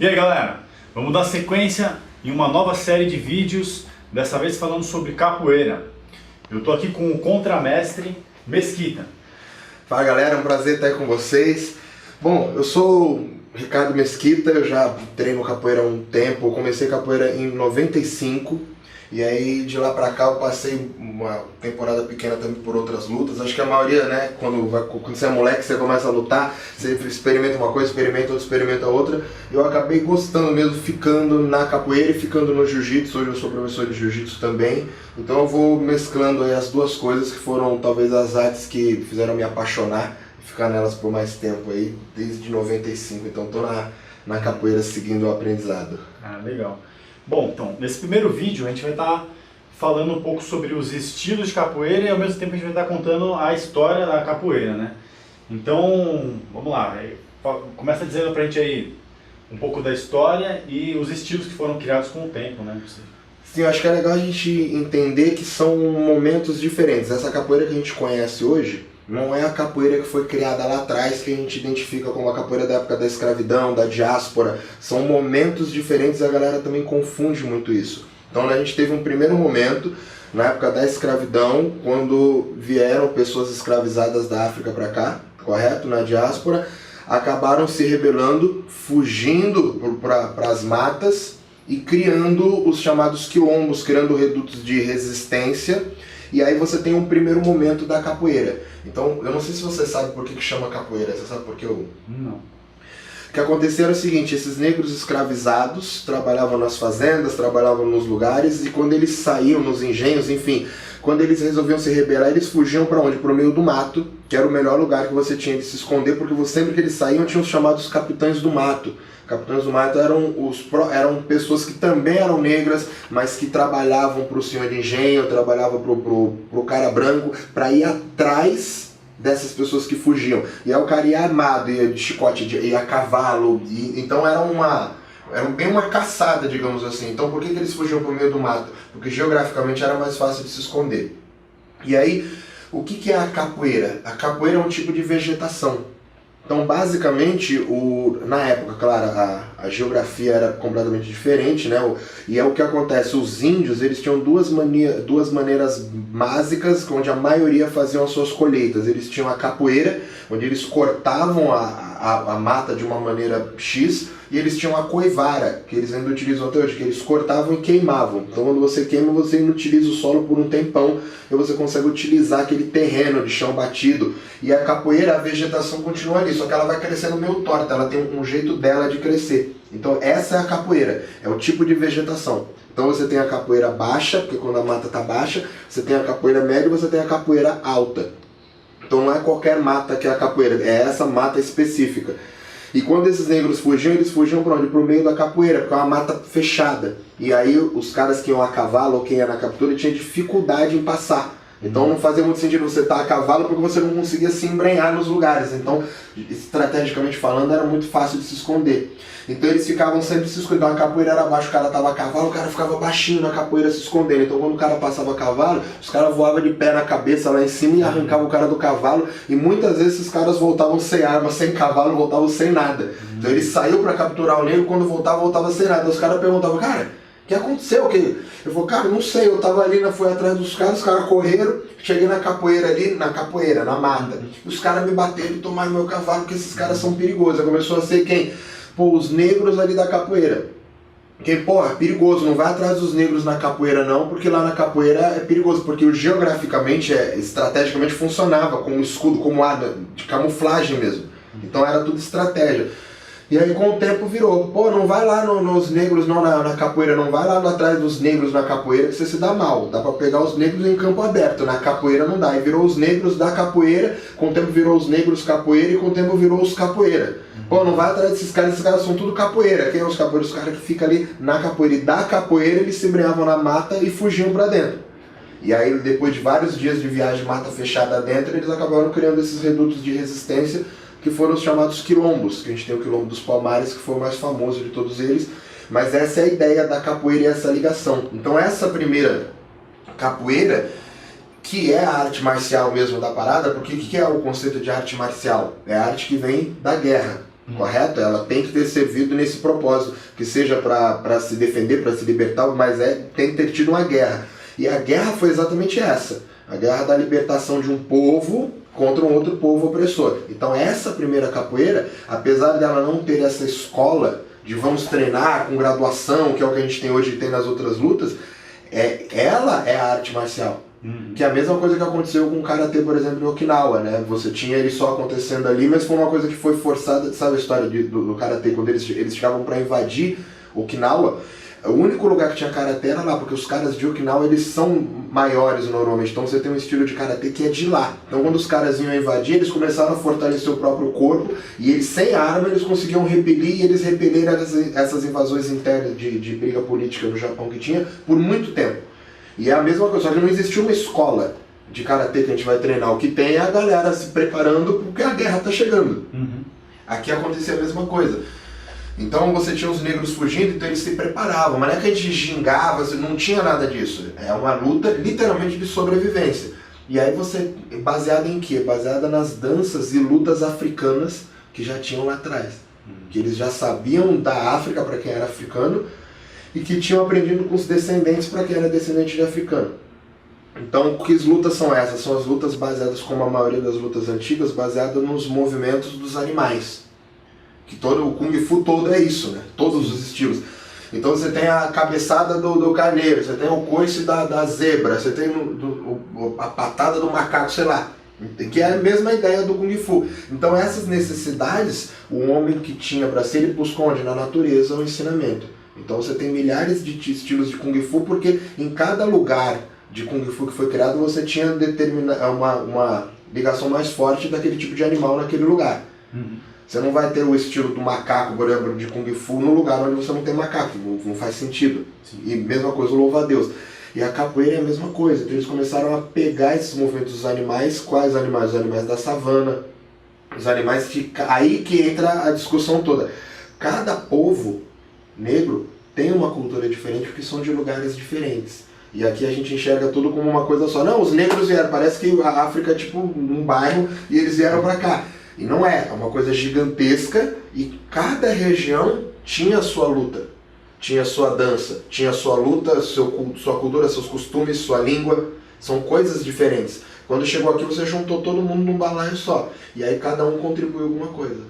E aí galera, vamos dar sequência em uma nova série de vídeos, dessa vez falando sobre capoeira. Eu tô aqui com o contramestre Mesquita. Fala galera, é um prazer estar aí com vocês. Bom, eu sou o Ricardo Mesquita, eu já treino capoeira há um tempo, eu comecei capoeira em 95. E aí de lá pra cá eu passei uma temporada pequena também por outras lutas. Acho que a maioria, né, quando você é moleque, você começa a lutar, você experimenta uma coisa, experimenta outra, experimenta outra. Eu acabei gostando mesmo, ficando na capoeira e ficando no jiu-jitsu. Hoje eu sou professor de jiu-jitsu também. Então eu vou mesclando aí as duas coisas que foram talvez as artes que fizeram me apaixonar e ficar nelas por mais tempo aí, desde 95. Então tô na capoeira seguindo o aprendizado. Ah, legal. Bom, então, nesse primeiro vídeo a gente vai estar falando um pouco sobre os estilos de capoeira e ao mesmo tempo a gente vai estar contando a história da capoeira, né? Então, vamos lá, começa dizendo pra gente aí um pouco da história e os estilos que foram criados com o tempo, né? Sim, eu acho que é legal a gente entender que são momentos diferentes. Essa capoeira que a gente conhece hoje não é a capoeira que foi criada lá atrás, que a gente identifica como a capoeira da época da escravidão, da diáspora. São momentos diferentes e a galera também confunde muito isso. Então a gente teve um primeiro momento, na época da escravidão, quando vieram pessoas escravizadas da África para cá, correto? Na diáspora, acabaram se rebelando, fugindo para as matas e criando os chamados quilombos, criando redutos de resistência. E aí você tem um primeiro momento da capoeira. Então, eu não sei se você sabe por que chama capoeira. Você sabe por que eu... Não. O que aconteceu era o seguinte, esses negros escravizados trabalhavam nas fazendas, trabalhavam nos lugares, e quando eles saíam nos engenhos, enfim, quando eles resolviam se rebelar, eles fugiam para onde? Para o meio do mato, que era o melhor lugar que você tinha de se esconder, porque sempre que eles saíam tinham os chamados capitães do mato. Capitães do mato eram pessoas que também eram negras, mas que trabalhavam para o senhor de engenho, trabalhavam para o cara branco, para ir atrás dessas pessoas que fugiam. E aí o cara ia armado, ia de chicote, ia a cavalo, então era bem uma caçada, digamos assim. Então por que eles fugiam para o meio do mato? Porque geograficamente era mais fácil de se esconder. E aí, o que é a capoeira? A capoeira é um tipo de vegetação. Então, basicamente, na época, claro, a geografia era completamente diferente, né? E é o que acontece, os índios, eles tinham duas maneiras básicas, onde a maioria faziam as suas colheitas. Eles tinham a capoeira, onde eles cortavam a mata de uma maneira X, e eles tinham a coivara, que eles ainda utilizam até hoje, que eles cortavam e queimavam. Então quando você queima, você inutiliza o solo por um tempão, e você consegue utilizar aquele terreno de chão batido. E a capoeira, a vegetação continua ali, só que ela vai crescendo meio torta, ela tem um jeito dela de crescer. Então essa é a capoeira, é o tipo de vegetação. Então você tem a capoeira baixa, porque quando a mata está baixa, você tem a capoeira média e você tem a capoeira alta. Então não é qualquer mata que é a capoeira, é essa mata específica. E quando esses negros fugiam, eles fugiam para onde? Para o meio da capoeira, porque é uma mata fechada. E aí os caras que iam a cavalo ou quem ia na captura tinha dificuldade em passar. Então não fazia muito sentido você estar a cavalo porque você não conseguia se embrenhar nos lugares. Então, estrategicamente falando, era muito fácil de se esconder. Então eles ficavam sempre se escondendo. Então a capoeira era baixa, o cara estava a cavalo, o cara ficava baixinho na capoeira se escondendo. Então quando o cara passava a cavalo, os caras voavam de pé na cabeça lá em cima e arrancavam o cara do cavalo. E muitas vezes esses caras voltavam sem arma, sem cavalo, voltavam sem nada. Então ele saiu para capturar o negro, quando voltava sem nada. Os caras perguntavam, cara, o que aconteceu? Eu falei, cara, não sei, eu tava ali, fui atrás dos caras, os caras correram, cheguei na capoeira ali, na mata. E os caras me bateram e tomaram meu cavalo, porque esses caras são perigosos. Aí começou a ser quem? Pô, os negros ali da capoeira. Porque, pô, é perigoso, não vai atrás dos negros na capoeira não, porque lá na capoeira é perigoso, porque geograficamente, estrategicamente funcionava como escudo, como arma, de camuflagem mesmo. Então era tudo estratégia. E aí com o tempo virou, pô, não vai lá nos negros não na capoeira, não vai lá atrás dos negros na capoeira que você se dá mal. Dá pra pegar os negros em campo aberto, na capoeira não dá. E virou os negros da capoeira, com o tempo virou os negros capoeira e com o tempo virou os capoeira. Pô, não vai atrás desses caras, esses caras são tudo capoeira. Quem é os capoeiros? Os caras que ficam ali na capoeira. E da capoeira eles se embrenhavam na mata e fugiam pra dentro. E aí depois de vários dias de viagem, mata fechada dentro, eles acabaram criando esses redutos de resistência, que foram os chamados quilombos, que a gente tem o quilombo dos Palmares, que foi o mais famoso de todos eles, mas essa é a ideia da capoeira e essa ligação. Então essa primeira capoeira, que é a arte marcial mesmo da parada, porque o que é o conceito de arte marcial? É a arte que vem da guerra. correto? Ela tem que ter servido nesse propósito, que seja para se defender, para se libertar, mas tem que ter tido uma guerra. E a guerra foi exatamente essa, a guerra da libertação de um povo contra um outro povo opressor. Então essa primeira capoeira, apesar dela não ter essa escola de vamos treinar com graduação, que é o que a gente tem hoje e tem nas outras lutas, ela é a arte marcial. Que é a mesma coisa que aconteceu com o Karatê, por exemplo, em Okinawa, né? Você tinha ele só acontecendo ali, mas foi uma coisa que foi forçada. Sabe a história do Karatê, quando eles chegavam para invadir Okinawa? O único lugar que tinha Karatê era lá, porque os caras de Okinawa, eles são maiores normalmente, então você tem um estilo de Karatê que é de lá. Então quando os caras iam invadir, eles começaram a fortalecer o próprio corpo, e eles sem arma, eles conseguiam repelir, e eles repeliram essas invasões internas de briga política no Japão que tinha por muito tempo. E é a mesma coisa, só que não existia uma escola de Karatê que a gente vai treinar. O que tem é a galera se preparando porque a guerra está chegando. Aqui acontecia a mesma coisa. Então você tinha os negros fugindo, então eles se preparavam. Mas não é que a gente gingava, não tinha nada disso. É uma luta literalmente de sobrevivência. E aí você, baseada em quê? Baseada nas danças e lutas africanas que já tinham lá atrás. Que eles já sabiam da África para quem era africano, e que tinham aprendido com os descendentes para quem era descendente de africano. Então, que lutas são essas? São as lutas baseadas, como a maioria das lutas antigas, baseadas nos movimentos dos animais. Que todo o Kung Fu todo é isso, né? Todos os estilos. Então você tem a cabeçada do carneiro, você tem o coice da zebra, você tem a patada do macaco, sei lá. Que é a mesma ideia do Kung Fu. Então essas necessidades, o homem que tinha para si, ele buscou onde? Na natureza, o ensinamento. Então você tem milhares de estilos de Kung Fu, porque em cada lugar de Kung Fu que foi criado, você tinha uma ligação mais forte daquele tipo de animal naquele lugar. Você não vai ter o estilo do macaco, por exemplo, de Kung Fu no lugar onde você não tem macaco, não faz sentido. E mesma coisa, louva a Deus. E a capoeira é a mesma coisa, então eles começaram a pegar esses movimentos dos animais. Quais animais? Os animais da savana, os animais que... Aí que entra a discussão toda. Cada povo negro tem uma cultura diferente porque são de lugares diferentes. E aqui a gente enxerga tudo como uma coisa só. Não, os negros vieram, parece que a África é tipo um bairro e eles vieram pra cá. E não é uma coisa gigantesca, e cada região tinha a sua luta, tinha a sua dança, tinha a sua luta, sua cultura, seus costumes, sua língua. São coisas diferentes. Quando chegou aqui você juntou todo mundo num balaio só. E aí cada um contribuiu alguma coisa.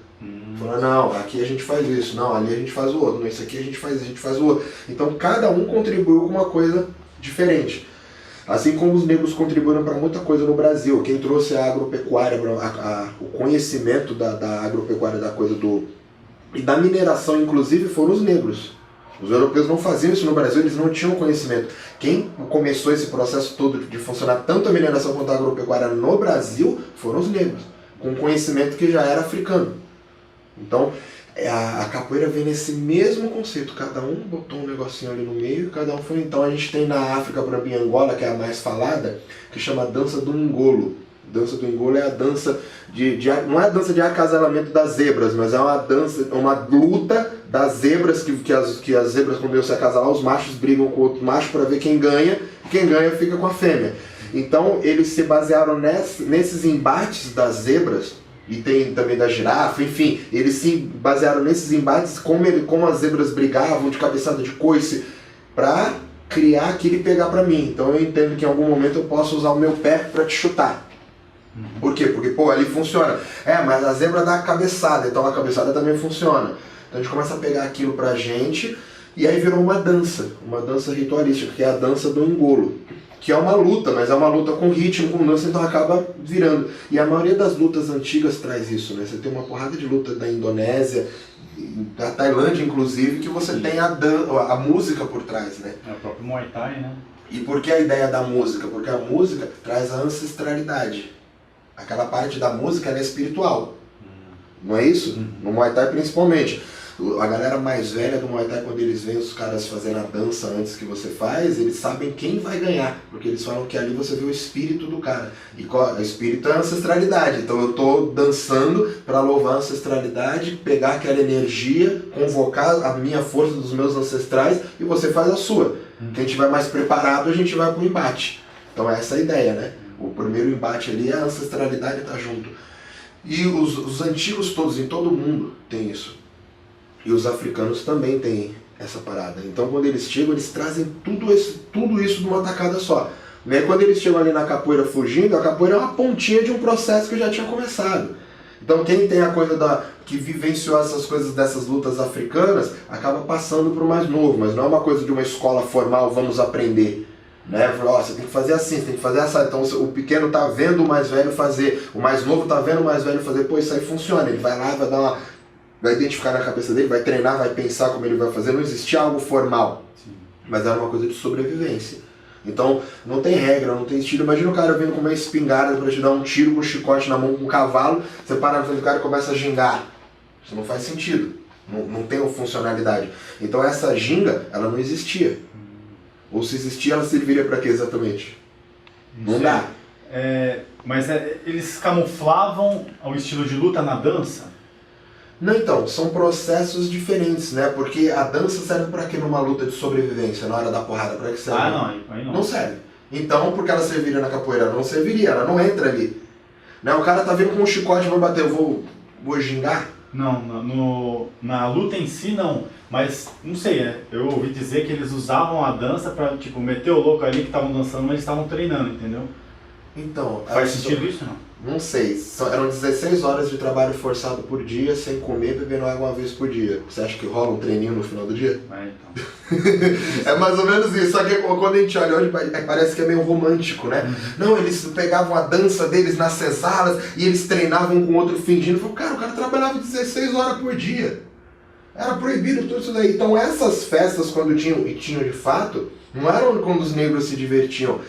Falou, não, aqui a gente faz isso, não, ali a gente faz o outro, não, isso aqui a gente faz o outro. Então cada um contribuiu com uma coisa diferente. Assim como os negros contribuíram para muita coisa no Brasil. Quem trouxe a agropecuária, o conhecimento da agropecuária, da coisa e da mineração, inclusive, foram os negros. Os europeus não faziam isso no Brasil, eles não tinham conhecimento. Quem começou esse processo todo de funcionar tanto a mineração quanto a agropecuária no Brasil foram os negros, com conhecimento que já era africano. Então, a capoeira vem nesse mesmo conceito, cada um botou um negocinho ali no meio, cada um foi. Então a gente tem na África, por exemplo, em Angola, que é a mais falada, que chama dança do Ngolo. Dança do Ngolo é a dança não é a dança de acasalamento das zebras, mas é uma dança, uma luta das zebras, que as zebras, quando eles se acasalam, os machos brigam com o outro macho para ver quem ganha fica com a fêmea. Então eles se basearam nesses embates das zebras, e tem também da girafa, enfim, eles se basearam nesses embates, como as zebras brigavam de cabeçada de coice, para criar aquilo e pegar para mim. Então eu entendo que em algum momento eu posso usar o meu pé para te chutar. Por quê? Porque, ali funciona. Mas a zebra dá a cabeçada, então a cabeçada também funciona. Então a gente começa a pegar aquilo pra gente, e aí virou uma dança ritualística, que é a dança do Ngolo. Que é uma luta, mas é uma luta com ritmo, com dança, então acaba virando. E a maioria das lutas antigas traz isso, né? Você tem uma porrada de luta da Indonésia, da Tailândia inclusive, que você tem a música por trás, né? É o próprio Muay Thai, né? E por que a ideia da música? Porque a música traz a ancestralidade. Aquela parte da música ela é espiritual. Não é isso? No Muay Thai principalmente. A galera mais velha do Muay Thai, quando eles veem os caras fazendo a dança antes que você faz, eles sabem quem vai ganhar, porque eles falam que ali você vê o espírito do cara. E o espírito é a ancestralidade, então eu estou dançando para louvar a ancestralidade, pegar aquela energia, convocar a minha força dos meus ancestrais, e você faz a sua. Quem tiver mais preparado, a gente vai pro embate. Então essa é a ideia, né? O primeiro embate ali, a ancestralidade está junto. E os antigos todos, em todo mundo, tem isso. E os africanos também têm essa parada. Então quando eles chegam, eles trazem tudo isso numa tacada só. E aí, quando eles chegam ali na capoeira fugindo, a capoeira é uma pontinha de um processo que já tinha começado. Então quem tem a coisa que vivenciou essas coisas dessas lutas africanas, acaba passando para o mais novo, mas não é uma coisa de uma escola formal, vamos aprender. Né? Você tem que fazer assim, você tem que fazer essa. Então o pequeno tá vendo o mais velho fazer, o mais novo tá vendo o mais velho fazer, pô, isso aí funciona, ele vai lá, vai identificar na cabeça dele, vai treinar, vai pensar como ele vai fazer, não existia algo formal, mas era uma coisa de sobrevivência. Então não tem regra, não tem estilo. Imagina o cara vindo com uma espingarda pra te dar um tiro com um chicote na mão com um cavalo, você para na frente do cara e começa a gingar. Isso não faz sentido, não tem funcionalidade. Então essa ginga, ela não existia. Ou se existia, ela serviria para quê exatamente? Não dá. Mas eles camuflavam o estilo de luta na dança? Não, então, são processos diferentes, né? Porque a dança serve para quê numa luta de sobrevivência, na hora da porrada? Para que serve? Aí não. Não serve. Então, porque ela serviria na capoeira? Não serviria, ela não entra ali. Né? O cara tá vindo com um chicote e vai bater, eu vou gingar? Não, na luta em si não, mas não sei, eu ouvi dizer que eles usavam a dança pra, tipo, meter o louco ali que estavam dançando, mas eles estavam treinando, entendeu? Então... Faz sentido isso, não? Não sei, eram 16 horas de trabalho forçado por dia, sem comer, bebendo água uma vez por dia. Você acha que rola um treininho no final do dia? Então. É mais ou menos isso, só que quando a gente olha hoje parece que é meio romântico, né? Não, eles pegavam a dança deles nas cesaras e eles treinavam com outro fingindo. O cara trabalhava 16 horas por dia. Era proibido tudo isso daí. Então essas festas, quando tinham de fato, não eram quando os negros se divertiam.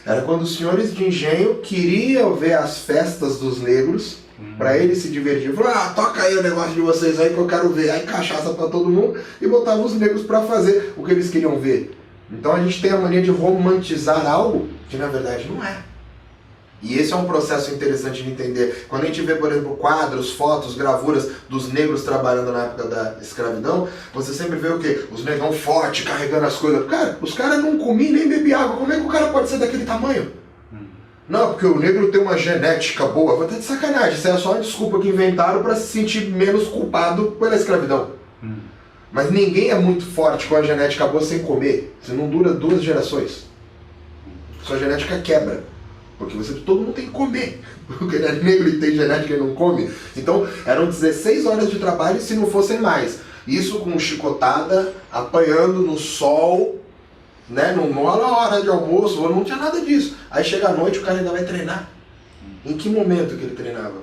Era quando os senhores de engenho queriam ver as festas dos negros, pra eles se divertirem. Falaram, toca aí o negócio de vocês aí que eu quero ver. Aí cachaça pra todo mundo e botavam os negros pra fazer o que eles queriam ver. Então a gente tem a mania de romantizar algo que na verdade não é. E esse é um processo interessante de entender. Quando a gente vê, por exemplo, quadros, fotos, gravuras dos negros trabalhando na época da escravidão, você sempre vê o quê? Os negão forte, carregando as coisas. Cara, os caras não comiam nem bebiam água. Como é que o cara pode ser daquele tamanho? Não, porque o negro tem uma genética boa. Vai estar de sacanagem. Isso é só uma desculpa que inventaram para se sentir menos culpado pela escravidão. Mas ninguém é muito forte com a genética boa sem comer. Você não dura 2 gerações. Sua genética quebra. Porque todo mundo tem que comer. Porque ele é negro e tem genética e não come. Então eram 16 horas de trabalho se não fossem mais. Isso com chicotada, apanhando no sol, né? Não era hora de almoço, não tinha nada disso. Aí chega a noite, o cara ainda vai treinar. Em que momento que ele treinava?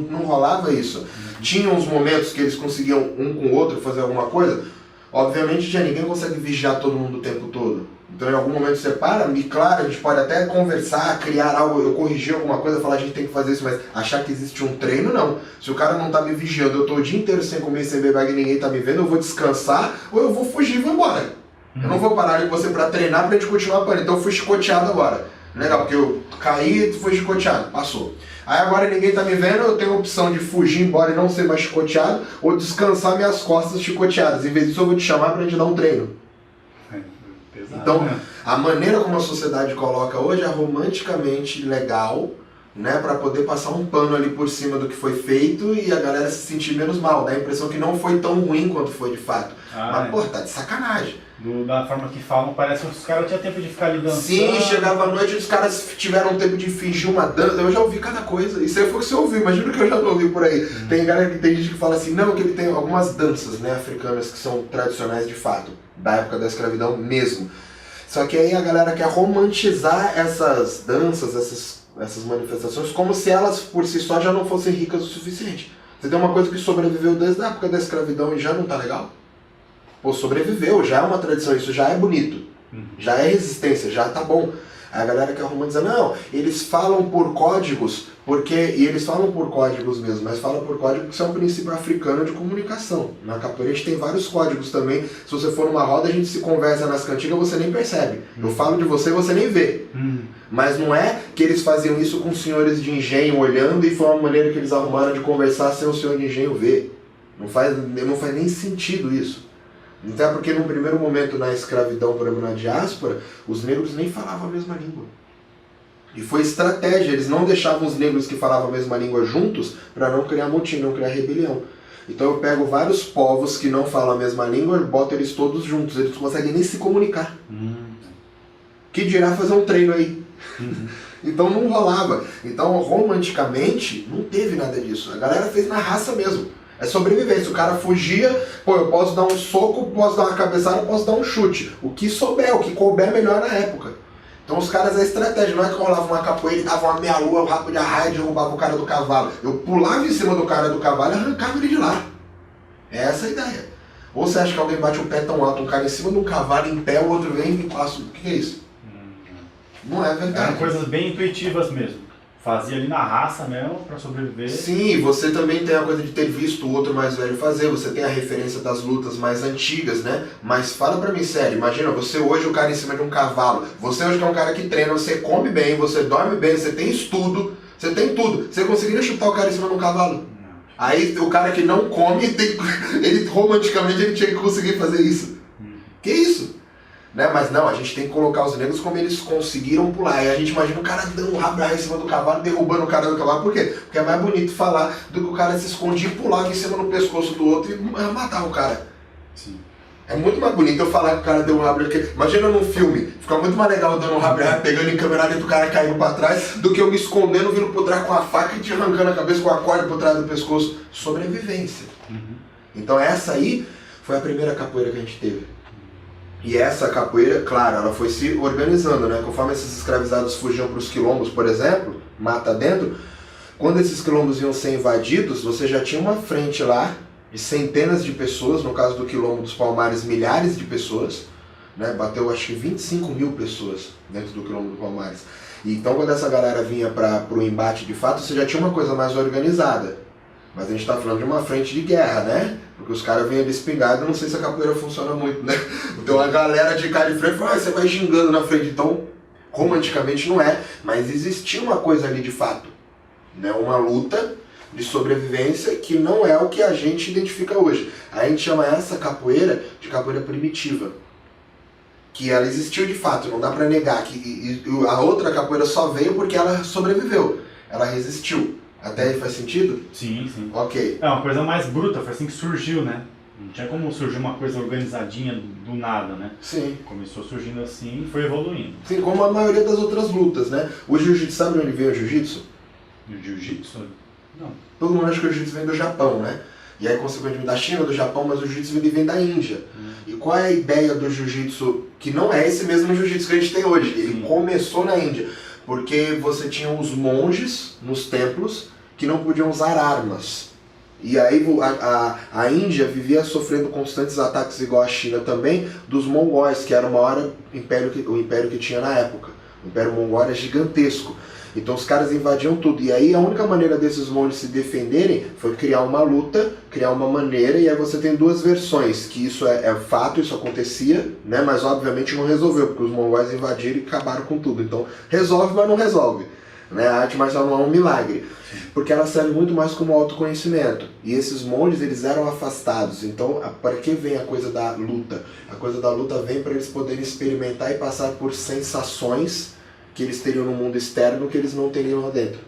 Não rolava isso. Tinha uns momentos que eles conseguiam um com o outro fazer alguma coisa. Obviamente já ninguém consegue vigiar todo mundo o tempo todo. Então em algum momento você para, e claro, a gente pode até conversar, criar algo, eu corrigir alguma coisa, falar a gente tem que fazer isso, mas achar que existe um treino, não. Se o cara não tá me vigiando, eu tô o dia inteiro sem comer, sem beber e ninguém tá me vendo, eu vou descansar ou eu vou fugir e vou embora. Eu não vou parar de você pra treinar pra gente continuar apanhando. Então eu fui chicoteado agora. Legal, porque eu caí e fui chicoteado, passou. Aí agora ninguém tá me vendo, eu tenho a opção de fugir embora e não ser mais chicoteado, ou descansar minhas costas chicoteadas. Em vez disso eu vou te chamar pra gente dar um treino. Então, a maneira como a sociedade coloca hoje é romanticamente legal, né, para poder passar um pano ali por cima do que foi feito e a galera se sentir menos mal, dá a impressão que não foi tão ruim quanto foi de fato. Mas, pô, tá de sacanagem. Da forma que falam, parece que os caras tinham tempo de ficar ali dançando. Sim, chegava à noite e os caras tiveram tempo de fingir uma dança. Eu já ouvi cada coisa. Isso aí foi o que você ouviu, imagina que eu já não ouvi por aí. Tem gente que fala assim, não, que ele tem algumas danças, né, africanas que são tradicionais de fato, da época da escravidão mesmo. Só que aí a galera quer romantizar essas danças, essas manifestações, como se elas por si só já não fossem ricas o suficiente. Você tem uma coisa que sobreviveu desde a época da escravidão e já não tá legal? Pô, sobreviveu, já é uma tradição, isso já é bonito, já é resistência, já tá bom. Aí a galera quer romantizar, não, eles falam por códigos, e eles falam por códigos mesmo, mas falam por código porque isso é um princípio africano de comunicação. Na capoeira a gente tem vários códigos também, se você for numa roda a gente se conversa nas cantigas, você nem percebe. Eu falo de você e você nem vê. Mas não é que eles faziam isso com senhores de engenho olhando e foi uma maneira que eles arrumaram de conversar sem o senhor de engenho ver. Não faz nem sentido isso. Até porque no primeiro momento na escravidão, por exemplo, na diáspora, os negros nem falavam a mesma língua. E foi estratégia, eles não deixavam os negros que falavam a mesma língua juntos para não criar motim, não criar rebelião. Então eu pego vários povos que não falam a mesma língua e boto eles todos juntos, eles não conseguem nem se comunicar. Que dirá fazer um treino aí? Então não rolava. Então romanticamente não teve nada disso. A galera fez na raça mesmo. É sobrevivência. O cara fugia, pô, eu posso dar um soco, posso dar uma cabeçada, posso dar um chute. O que souber, o que couber melhor na época. Então os caras, a estratégia, não é que rolava uma capoeira e dava uma meia-lua, o rabo de arraia e derrubava o cara do cavalo. Eu pulava em cima do cara do cavalo e arrancava ele de lá. É essa a ideia. Ou você acha que alguém bate o pé tão alto, um cara em cima de um cavalo em pé, o outro vem e passa. O que é isso? Não é verdade. Eram coisas bem intuitivas mesmo. Fazia ali na raça mesmo, pra sobreviver. Sim, você também tem a coisa de ter visto o outro mais velho fazer, você tem a referência das lutas mais antigas, né? Mas fala pra mim sério, imagina, você hoje o cara em cima de um cavalo, você hoje que é um cara que treina, você come bem, você dorme bem, você tem estudo, você tem tudo. Você conseguiria chutar o cara em cima de um cavalo? Não. Aí o cara que não come, ele romanticamente ele tinha que conseguir fazer isso. Que isso? Né? Mas não, a gente tem que colocar os negros como eles conseguiram pular. E a gente imagina o cara dando um rabo em cima do cavalo, derrubando o cara do cavalo. Por quê? Porque é mais bonito falar do que o cara se escondia e pulava em cima do pescoço do outro e matava o cara. Sim. É muito mais bonito eu falar que o cara deu um rabo. Imagina num filme, fica muito mais legal dando um rabo, pegando em câmera lenta, o cara caindo pra trás, do que eu me escondendo, vindo por trás com a faca e te arrancando a cabeça com a corda por trás do pescoço. Sobrevivência. Então essa aí foi a primeira capoeira que a gente teve. E essa capoeira, claro, ela foi se organizando, né? Conforme esses escravizados fugiam para os quilombos, por exemplo, mata dentro, quando esses quilombos iam ser invadidos, você já tinha uma frente lá de centenas de pessoas, no caso do quilombo dos Palmares, milhares de pessoas, né? Bateu acho que 25 mil pessoas dentro do quilombo dos Palmares. E então quando essa galera vinha para o embate de fato, você já tinha uma coisa mais organizada. Mas a gente está falando de uma frente de guerra, né? Porque os caras vêm ali espingarda, não sei se a capoeira funciona muito, né? Então a galera de cara de frente fala, você vai gingando na frente. Então, romanticamente não é, mas existia uma coisa ali de fato. Né? Uma luta de sobrevivência que não é o que a gente identifica hoje. A gente chama essa capoeira de capoeira primitiva. Que ela existiu de fato, não dá pra negar. Que a outra capoeira só veio porque ela sobreviveu, ela resistiu. Até aí faz sentido? Sim, sim. Ok. É uma coisa mais bruta, foi assim que surgiu, né? Não tinha como surgir uma coisa organizadinha do nada, né? Sim. Começou surgindo assim e foi evoluindo. Sim, como a maioria das outras lutas, né? O jiu-jitsu, sabe de onde veio o jiu-jitsu? O jiu-jitsu? Não. Todo mundo acha que o jiu-jitsu vem do Japão, né? E aí, consequentemente, da China, do Japão, mas o jiu-jitsu vem da Índia. E qual é a ideia do jiu-jitsu, que não é esse mesmo jiu-jitsu que a gente tem hoje? Ele começou na Índia, porque você tinha os monges nos templos que não podiam usar armas. E aí a Índia vivia sofrendo constantes ataques, igual a China também, dos mongóis, que era o maior império que tinha na época. O Império Mongol era gigantesco. Então os caras invadiam tudo. E aí a única maneira desses monges se defenderem foi criar uma luta, criar uma maneira, e aí você tem duas versões, que isso é fato, isso acontecia, né? Mas obviamente não resolveu, porque os mongóis invadiram e acabaram com tudo. Então resolve, mas não resolve. Né? A arte marcial não é um milagre, porque ela serve muito mais como autoconhecimento. E esses monges, eles eram afastados. Então, para que vem a coisa da luta? A coisa da luta vem para eles poderem experimentar e passar por sensações que eles teriam no mundo externo que eles não teriam lá dentro.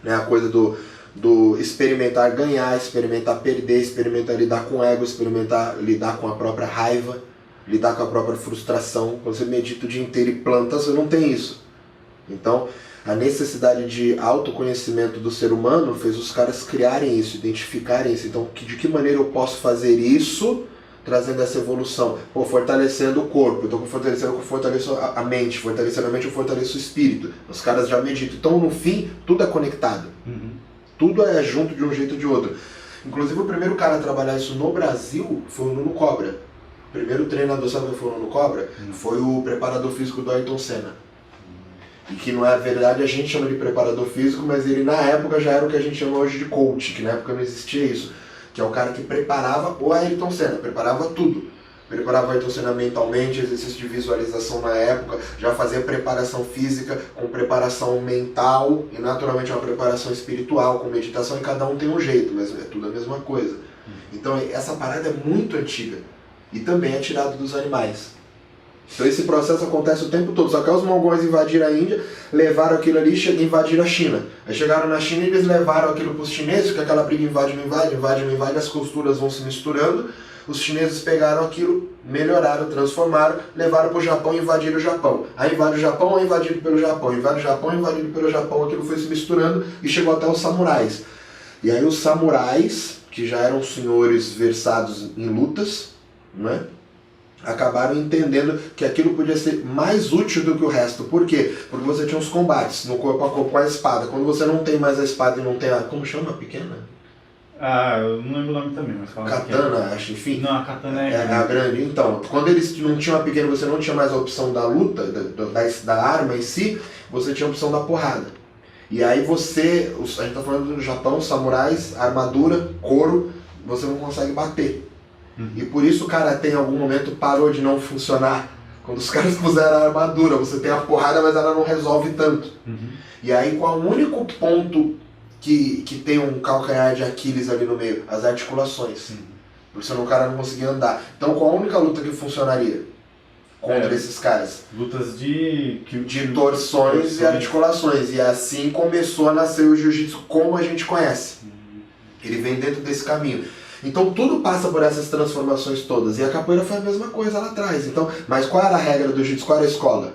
Né? A coisa do experimentar ganhar, experimentar perder, experimentar lidar com o ego, experimentar lidar com a própria raiva, lidar com a própria frustração. Quando você medita o dia inteiro e planta, você não tem isso. Então, a necessidade de autoconhecimento do ser humano fez os caras criarem isso, identificarem isso. Então, de que maneira eu posso fazer isso, trazendo essa evolução? Pô, fortalecendo o corpo. Então, eu fortaleço a mente. Fortalecendo a mente, eu fortaleço o espírito. Os caras já meditam. Então, no fim, tudo é conectado. Tudo é junto de um jeito ou de outro. Inclusive, o primeiro cara a trabalhar isso no Brasil foi o Nuno Cobra. O primeiro treinador, sabe quem foi o Nuno Cobra? Foi o preparador físico do Ayrton Senna. E que não é verdade, a gente chama de preparador físico, mas ele na época já era o que a gente chama hoje de coach, que na época não existia isso. Que é o cara que preparava o Ayrton Senna, preparava tudo. Preparava o Ayrton Senna mentalmente, exercício de visualização na época, já fazia preparação física com preparação mental e naturalmente uma preparação espiritual com meditação, e cada um tem um jeito, mas é tudo a mesma coisa. Então essa parada é muito antiga e também é tirado dos animais. Então esse processo acontece o tempo todo, só que os mongóis invadiram a Índia, levaram aquilo ali e invadiram a China. Aí chegaram na China e eles levaram aquilo para os chineses, porque aquela briga invade, não invade, invade, não invade, as culturas vão se misturando. Os chineses pegaram aquilo, melhoraram, transformaram, levaram para o Japão e invadiram o Japão. Aí invade o Japão, aí invadido pelo Japão, invade o Japão, invadido pelo Japão, aquilo foi se misturando e chegou até os samurais. E aí os samurais, que já eram senhores versados em lutas, né, acabaram entendendo que aquilo podia ser mais útil do que o resto. Por quê? Porque você tinha os combates no corpo a corpo com a espada. Quando você não tem mais a espada e não tem a... Como chama? Pequena? Ah, eu não lembro o nome também, mas fala Katana, acho, enfim. Não, a katana é a grande. Então, quando eles não tinham a pequena, você não tinha mais a opção da luta, da arma em si, você tinha a opção da porrada. E aí você, a gente tá falando do Japão, samurais, armadura, couro, você não consegue bater. E por isso o karatê em algum momento parou de não funcionar. Quando os caras puseram a armadura, você tem a porrada, mas ela não resolve tanto. E aí qual o único ponto que tem um calcanhar de Aquiles ali no meio? As articulações. Porque senão o cara não conseguia andar. Então qual a única luta que funcionaria contra esses caras? Lutas de torções e articulações. E assim começou a nascer o jiu-jitsu como a gente conhece. Ele vem dentro desse caminho. Então tudo passa por essas transformações todas. E a capoeira foi a mesma coisa lá atrás. Então, mas qual era a regra do jiu-jitsu? Qual era a escola?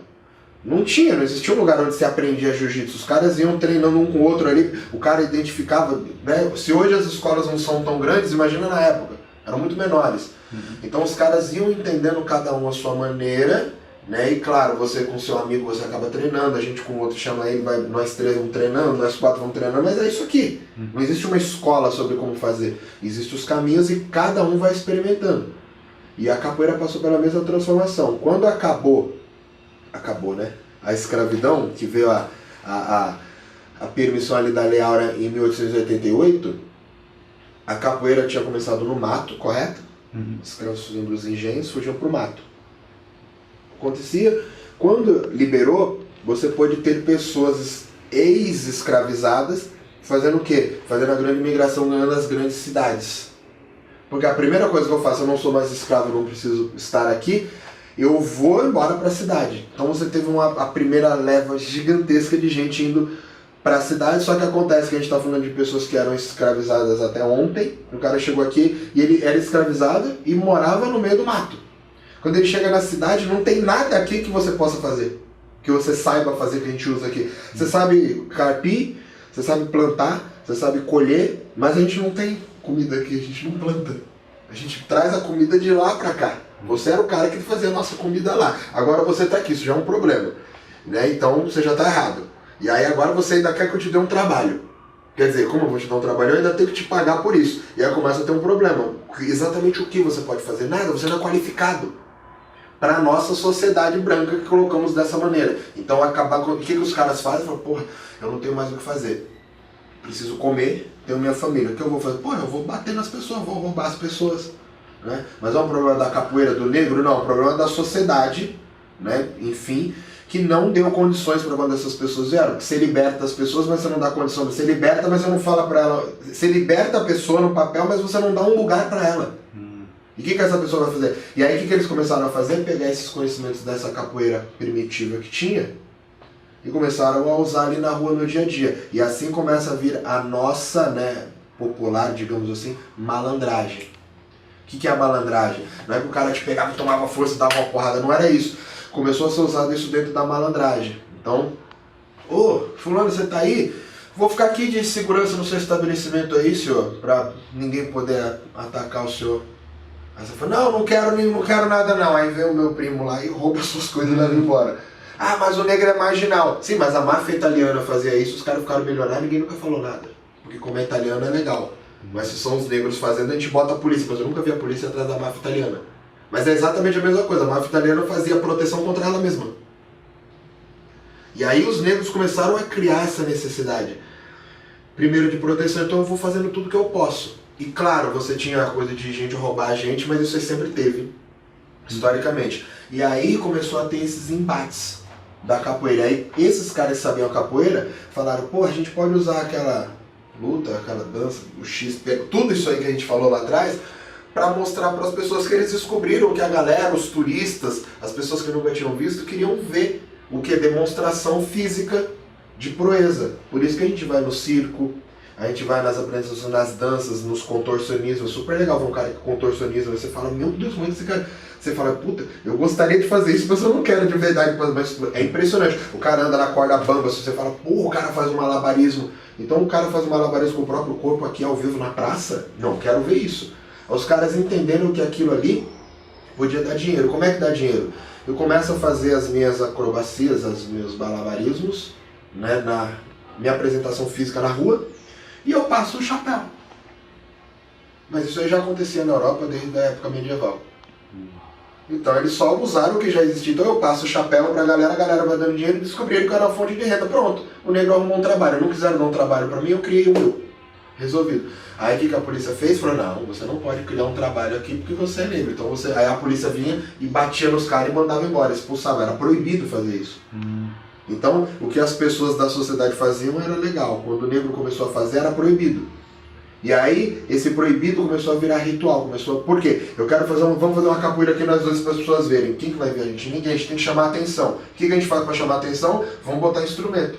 Não existia um lugar onde se aprendia jiu-jitsu. Os caras iam treinando um com o outro ali, o cara identificava, né? Se hoje as escolas não são tão grandes, imagina na época, eram muito menores. Então os caras iam entendendo cada um a sua maneira, né? E claro, você com seu amigo você acaba treinando, a gente com o outro chama ele, nós três vamos treinando, nós quatro vamos treinando, mas é isso aqui. Não existe uma escola sobre como fazer. Existem os caminhos e cada um vai experimentando. E a capoeira passou pela mesma transformação. Quando acabou, né? A escravidão, que veio a permissão ali da Lei Áurea em 1888, a capoeira tinha começado no mato, correto? Os escravos fugiam dos engenhos, fugiam para o mato. Acontecia, quando liberou, você pôde ter pessoas ex-escravizadas fazendo o quê? Fazendo a grande migração, ganhando as grandes cidades. Porque a primeira coisa que eu faço, eu não sou mais escravo, eu não preciso estar aqui, eu vou embora para a cidade. Então você teve a primeira leva gigantesca de gente indo para a cidade, só que acontece que a gente está falando de pessoas que eram escravizadas até ontem, o cara chegou aqui e ele era escravizado e morava no meio do mato. Quando ele chega na cidade, não tem nada aqui que você possa fazer, que você saiba fazer, que a gente usa aqui. Você sabe carpir, você sabe plantar, você sabe colher, mas a gente não tem comida aqui, a gente não planta. A gente traz a comida de lá para cá. Você era o cara que fazia a nossa comida lá. Agora você está aqui, isso já é um problema. Né? Então você já está errado. E aí agora você ainda quer que eu te dê um trabalho. Quer dizer, como eu vou te dar um trabalho, eu ainda tenho que te pagar por isso. E aí começa a ter um problema. Exatamente o que você pode fazer? Nada, você não é qualificado para a nossa sociedade branca que colocamos dessa maneira. Então acabar com... O que os caras fazem? Falam, porra, eu não tenho mais o que fazer. Preciso comer, tenho minha família. O que eu vou fazer? Porra, eu vou bater nas pessoas, vou roubar as pessoas. Né? Mas é um problema da capoeira do negro? Não, é um problema da sociedade, né? Enfim, que não deu condições para quando essas pessoas vieram. Você liberta as pessoas, mas você não dá condição. Você liberta, mas você não fala para ela. Você liberta a pessoa no papel, mas você não dá um lugar para ela. E o que essa pessoa vai fazer? E aí o que eles começaram a fazer? Pegar esses conhecimentos dessa capoeira primitiva que tinha e começaram a usar ali na rua no dia a dia. E assim começa a vir a nossa, né, popular, digamos assim, malandragem. O que é a malandragem? Não é que o cara te pegava, tomava força e dava uma porrada, não era isso. Começou a ser usado isso dentro da malandragem. Então, ô, fulano, você tá aí? Vou ficar aqui de segurança no seu estabelecimento aí, senhor, pra ninguém poder atacar o senhor. Aí você fala, não quero nada não. Aí vem o meu primo lá e rouba suas coisas e leva embora. Ah, mas o negro é marginal. Sim, mas a máfia italiana fazia isso, os caras ficaram milionários e ninguém nunca falou nada. Porque como é italiano é legal. Mas se são os negros fazendo, a gente bota a polícia. Mas eu nunca vi a polícia atrás da máfia italiana. Mas é exatamente a mesma coisa. A máfia italiana fazia proteção contra ela mesma. E aí os negros começaram a criar essa necessidade. Primeiro de proteção, então eu vou fazendo tudo que eu posso. E claro, você tinha a coisa de gente roubar a gente, mas isso sempre teve, historicamente. E aí começou a ter esses embates da capoeira. Aí esses caras que sabiam a capoeira falaram, pô, a gente pode usar aquela luta, aquela dança, o X, tudo isso aí que a gente falou lá atrás, para mostrar para as pessoas que eles descobriram que a galera, os turistas, as pessoas que nunca tinham visto, queriam ver o que é demonstração física de proeza. Por isso que a gente vai no circo, a gente vai nas apresentações, nas danças, nos contorcionismos. Super legal ver um cara que contorcioniza, você fala, meu Deus, como é esse cara... Você fala, puta, eu gostaria de fazer isso, mas eu não quero de verdade. Mas é impressionante. O cara anda na corda bamba, se você fala, pô, o cara faz um malabarismo. Então o cara faz um malabarismo com o próprio corpo aqui ao vivo na praça? Não, quero ver isso. Os caras entenderam que aquilo ali podia dar dinheiro. Como é que dá dinheiro? Eu começo a fazer as minhas acrobacias, os meus malabarismos, né, na minha apresentação física na rua, e eu passo o chapéu. Mas isso aí já acontecia na Europa desde a época medieval. Então eles só usaram o que já existia. Então eu passo o chapéu pra galera, a galera vai dando dinheiro e descobriram que era uma fonte de renda. Pronto, o negro arrumou um trabalho. Não quiseram dar um trabalho pra mim, eu criei o meu. Resolvido. Aí o que a polícia fez? Falou, não, você não pode criar um trabalho aqui porque você é negro. Então você... Aí a polícia vinha e batia nos caras e mandava embora, expulsava. Era proibido fazer isso. Então o que as pessoas da sociedade faziam era legal. Quando o negro começou a fazer, era proibido. E aí, esse proibido começou a virar ritual, Por quê? Vamos fazer uma capoeira aqui nós dois para as pessoas verem. Quem que vai ver a gente? Ninguém, a gente tem que chamar a atenção. O que a gente faz para chamar a atenção? Vamos botar instrumento.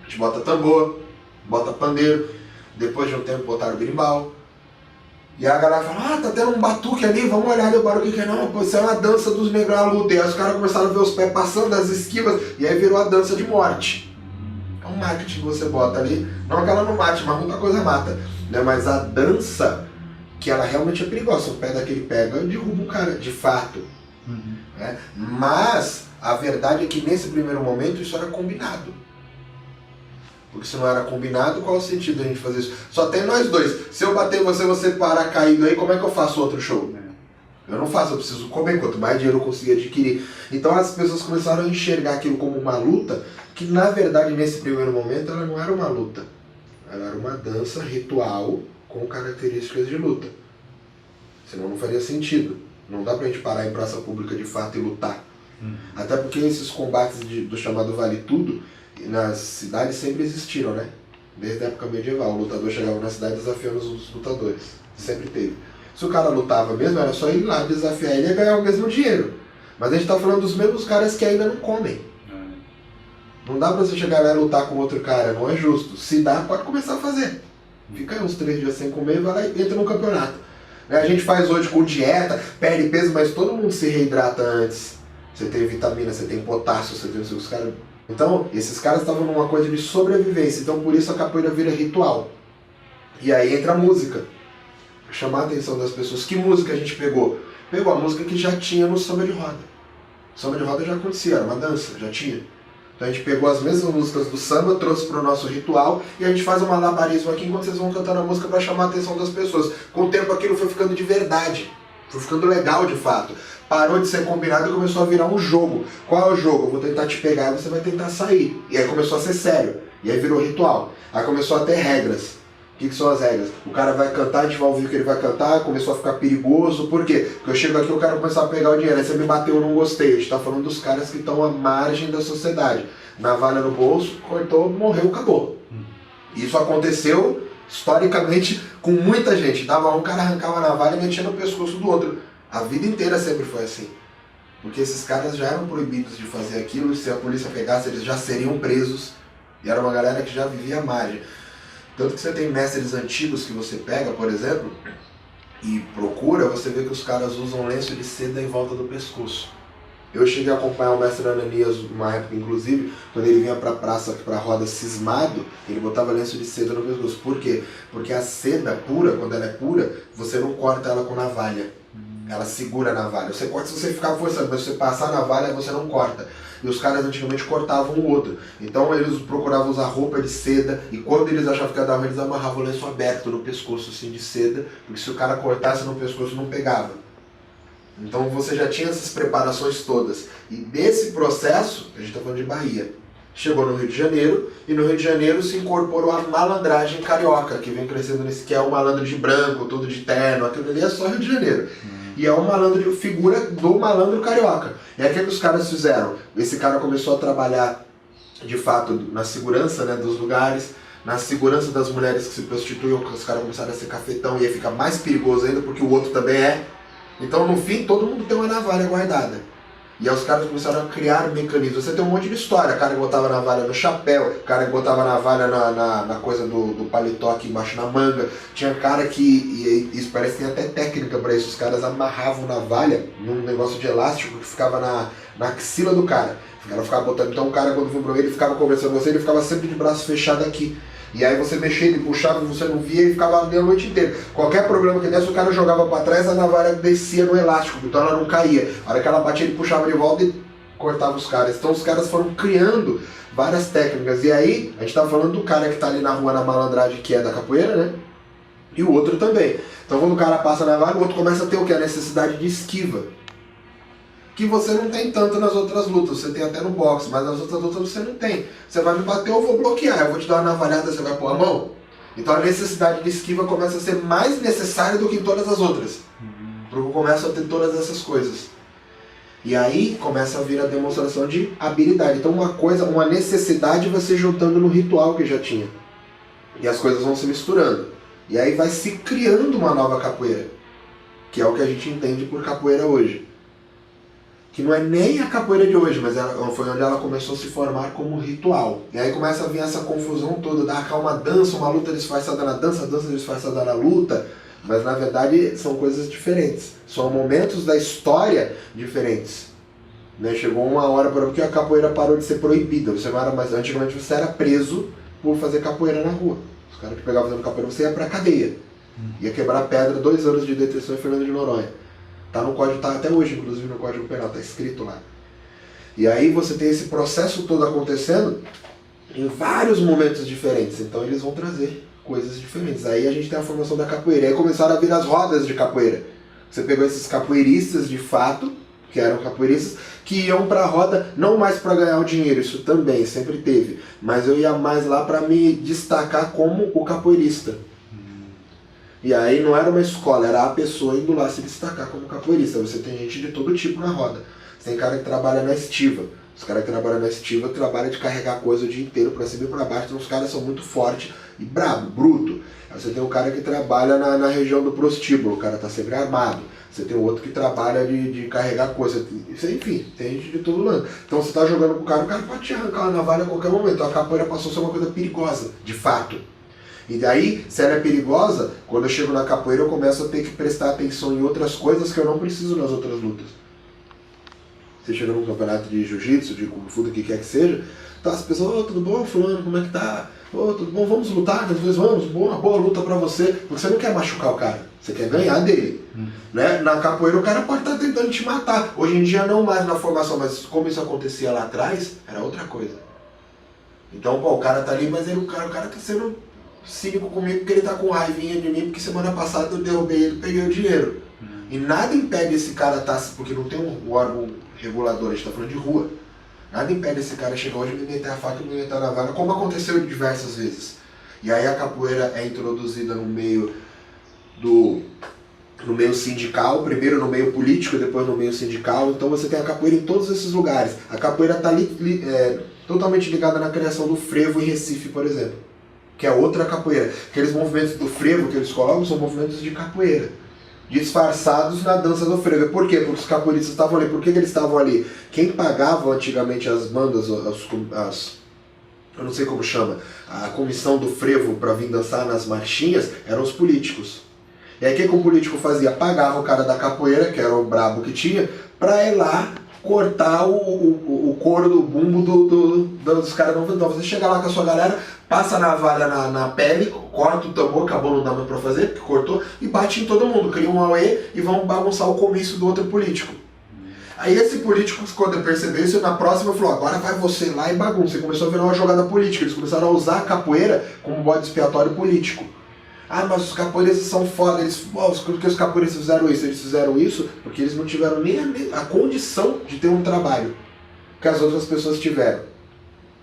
A gente bota tambor, bota pandeiro, depois de um tempo botaram berimbau. E a galera fala, tá tendo um batuque ali, vamos olhar ali o barulho que é. Não, pô, isso é uma dança dos negros à luta. E aí os caras começaram a ver os pés passando das esquivas, e aí virou a dança de morte. É um marketing que você bota ali, não que ela não mate, mas muita coisa mata, né? Mas a dança, que ela realmente é perigosa, o pé daquele pega e derruba um cara, de fato. Né? Mas a verdade é que nesse primeiro momento isso era combinado. Porque se não era combinado, qual o sentido da gente fazer isso? Só tem nós dois. Se eu bater em você, você parar caído aí, como é que eu faço outro show? Eu não faço, eu preciso comer, quanto mais dinheiro eu conseguir adquirir. Então as pessoas começaram a enxergar aquilo como uma luta, que na verdade nesse primeiro momento ela não era uma luta. Ela era uma dança ritual com características de luta. Senão não faria sentido. Não dá pra gente parar em praça pública de fato e lutar. Até porque esses combates do chamado Vale Tudo, nas cidades sempre existiram, né? Desde a época medieval, o lutador chegava na cidade desafiando os lutadores. Sempre teve. Se o cara lutava mesmo, era só ir lá desafiar ele e ganhar o mesmo dinheiro. Mas a gente tá falando dos mesmos caras que ainda não comem. Não dá pra você chegar lá e lutar com outro cara, não é justo. Se dá, pode começar a fazer. Fica aí uns 3 dias sem comer e vai lá e entra no campeonato. A gente faz hoje com dieta, perde peso, mas todo mundo se reidrata antes. Você tem vitamina, você tem potássio, você tem os caras... Então, esses caras estavam numa coisa de sobrevivência, então por isso a capoeira vira ritual. E aí entra a música. Chamar a atenção das pessoas. Que música a gente pegou? Pegou a música que já tinha no samba de roda. O samba de roda já acontecia, era uma dança, já tinha. Então a gente pegou as mesmas músicas do samba, trouxe para o nosso ritual e a gente faz um malabarismo aqui enquanto vocês vão cantando a música para chamar a atenção das pessoas. Com o tempo aquilo foi ficando de verdade, foi ficando legal de fato. Parou de ser combinado e começou a virar um jogo. Qual é o jogo? Eu vou tentar te pegar e você vai tentar sair. E aí começou a ser sério. E aí virou ritual. Aí começou a ter regras. O que são as regras? O cara vai cantar, a gente vai ouvir o que ele vai cantar, começou a ficar perigoso. Por quê? Porque eu chego aqui e o cara começar a pegar o dinheiro. Aí você me bateu, eu não gostei. A gente tá falando dos caras que estão à margem da sociedade. Navalha no bolso, cortou, morreu, acabou. Isso aconteceu historicamente com muita gente. Dava um cara arrancava a navalha e metia no pescoço do outro. A vida inteira sempre foi assim. Porque esses caras já eram proibidos de fazer aquilo, e se a polícia pegasse, eles já seriam presos. E era uma galera que já vivia à margem. Tanto que você tem mestres antigos que você pega, por exemplo, e procura, você vê que os caras usam lenço de seda em volta do pescoço. Eu cheguei a acompanhar o mestre Ananias uma época, inclusive, quando ele vinha pra praça, pra roda cismado, ele botava lenço de seda no pescoço. Por quê? Porque a seda pura, quando ela é pura, você não corta ela com navalha. Ela segura a navalha. Você corta se você ficar forçando, mas se você passar a navalha, você não corta. E os caras antigamente cortavam o outro. Então eles procuravam usar roupa de seda, e quando eles achavam que ia dar ruim, eles amarravam o lenço aberto no pescoço, assim, de seda, porque se o cara cortasse no pescoço, não pegava. Então você já tinha essas preparações todas. E desse processo, a gente está falando de Bahia, chegou no Rio de Janeiro, e no Rio de Janeiro se incorporou a malandragem carioca, que vem crescendo nesse, que é o malandro de branco, todo de terno, aquilo ali é só Rio de Janeiro. E é um malandro, figura do malandro carioca. E aí o que os caras fizeram? Esse cara começou a trabalhar, de fato, na segurança, né, dos lugares, na segurança das mulheres que se prostituíam, que os caras começaram a ser cafetão e ia ficar mais perigoso ainda porque o outro também é. Então no fim todo mundo tem uma navalha guardada. E aí os caras começaram a criar mecanismos. Você tem um monte de história, o cara que botava navalha no chapéu, o cara que botava navalha na coisa do paletó aqui embaixo na manga. Tinha cara que, e isso parece que tem até técnica para isso, os caras amarravam navalha num negócio de elástico que ficava na axila do cara. O cara ficava botando, então o cara quando foi pra ele ficava conversando com você, ele ficava sempre de braço fechado aqui. E aí você mexia, ele puxava, você não via e ficava ali a noite inteira. Qualquer problema que desse, o cara jogava pra trás, a navalha descia no elástico, então ela não caía. A hora que ela batia, ele puxava de volta e cortava os caras. Então os caras foram criando várias técnicas. E aí, a gente tá falando do cara que tá ali na rua, na malandragem, que é da capoeira, né? E o outro também. Então quando o cara passa na navalha, o outro começa a ter o quê? A necessidade de esquiva. Que você não tem tanto nas outras lutas, você tem até no boxe, mas nas outras lutas você não tem. Você vai me bater, eu vou bloquear, eu vou te dar uma navalhada, você vai pôr a mão. Então a necessidade de esquiva começa a ser mais necessária do que em todas as outras. Porque começa a ter todas essas coisas. E aí começa a vir a demonstração de habilidade. Então uma necessidade vai se juntando no ritual que já tinha. E as coisas vão se misturando. E aí vai se criando uma nova capoeira. Que é o que a gente entende por capoeira hoje. Que não é nem a capoeira de hoje, mas foi onde ela começou a se formar como ritual. E aí começa a vir essa confusão toda, uma dança, uma luta disfarçada na dança, dança disfarçada na luta, mas na verdade são coisas diferentes. São momentos da história diferentes. Né? Chegou uma hora, porque a capoeira parou de ser proibida. Você não era mais, antigamente você era preso por fazer capoeira na rua. Os caras que pegavam fazendo capoeira, você ia pra cadeia. Ia quebrar pedra, 2 anos de detenção em Fernando de Noronha. Tá no código, tá até hoje, inclusive no Código Penal, tá escrito lá. E aí você tem esse processo todo acontecendo em vários momentos diferentes, então eles vão trazer coisas diferentes. Aí a gente tem a formação da capoeira, aí começaram a vir as rodas de capoeira. Você pegou esses capoeiristas de fato, que eram capoeiristas, que iam pra roda não mais para ganhar o dinheiro, isso também, sempre teve, mas eu ia mais lá para me destacar como o capoeirista. E aí não era uma escola, era a pessoa indo lá se destacar como capoeirista. Você tem gente de todo tipo na roda. Você tem cara que trabalha na estiva. Os caras que trabalham na estiva trabalham de carregar coisa o dia inteiro pra cima e pra baixo. Então os caras são muito fortes e brabo, bruto. Aí você tem o cara que trabalha na região do prostíbulo, o cara tá sempre armado. Você tem o outro que trabalha de carregar coisa. Isso, enfim, tem gente de todo lado. Então você tá jogando com o cara pode te arrancar uma navalha a qualquer momento. Então a capoeira passou a ser uma coisa perigosa, de fato. E daí, se ela é perigosa, quando eu chego na capoeira eu começo a ter que prestar atenção em outras coisas que eu não preciso nas outras lutas. Você chega num campeonato de jiu-jitsu, de kung fu, do que quer que seja, tá, as pessoas, tudo bom, fulano, como é que tá? Tudo bom, vamos lutar, depois vamos, boa luta pra você. Porque você não quer machucar o cara, você quer ganhar dele. Né? Na capoeira o cara pode estar tentando te matar. Hoje em dia não mais na formação, mas como isso acontecia lá atrás, era outra coisa. Então, o cara tá ali, mas o cara tá sendo cínico comigo porque ele tá com raivinha de mim, porque semana passada eu derrubei ele e peguei o dinheiro. E nada impede esse cara porque não tem um órgão regulador, a gente tá falando de rua. Nada impede esse cara chegar hoje e me meter a faca e me meter na vaga, como aconteceu diversas vezes. E aí a capoeira é introduzida no meio sindical, primeiro no meio político, depois no meio sindical. Então você tem a capoeira em todos esses lugares. A capoeira está totalmente ligada na criação do frevo em Recife, por exemplo, que é outra capoeira. Aqueles movimentos do frevo que eles colocam são movimentos de capoeira, disfarçados na dança do frevo. Por quê? Porque os capoeiristas estavam ali. Por que eles estavam ali? Quem pagava antigamente as bandas, eu não sei como chama, a comissão do frevo para vir dançar nas marchinhas, eram os políticos. E aí o que o político fazia? Pagava o cara da capoeira, que era o brabo que tinha, pra ir lá cortar o couro do bumbo dos caras. Então você chega lá com a sua galera, passa a navalha na pele, corta o tambor, acabou, não dá mais pra fazer, porque cortou, e bate em todo mundo, cria um auê e vão bagunçar o comício do outro político. Aí esse político, quando percebeu isso, na próxima falou, agora vai você lá e bagunça. E começou a virar uma jogada política, eles começaram a usar a capoeira como bode expiatório político. Ah, mas os capoeiristas são foda, por que os capoeiristas fizeram isso? Eles fizeram isso porque eles não tiveram nem a condição de ter um trabalho que as outras pessoas tiveram.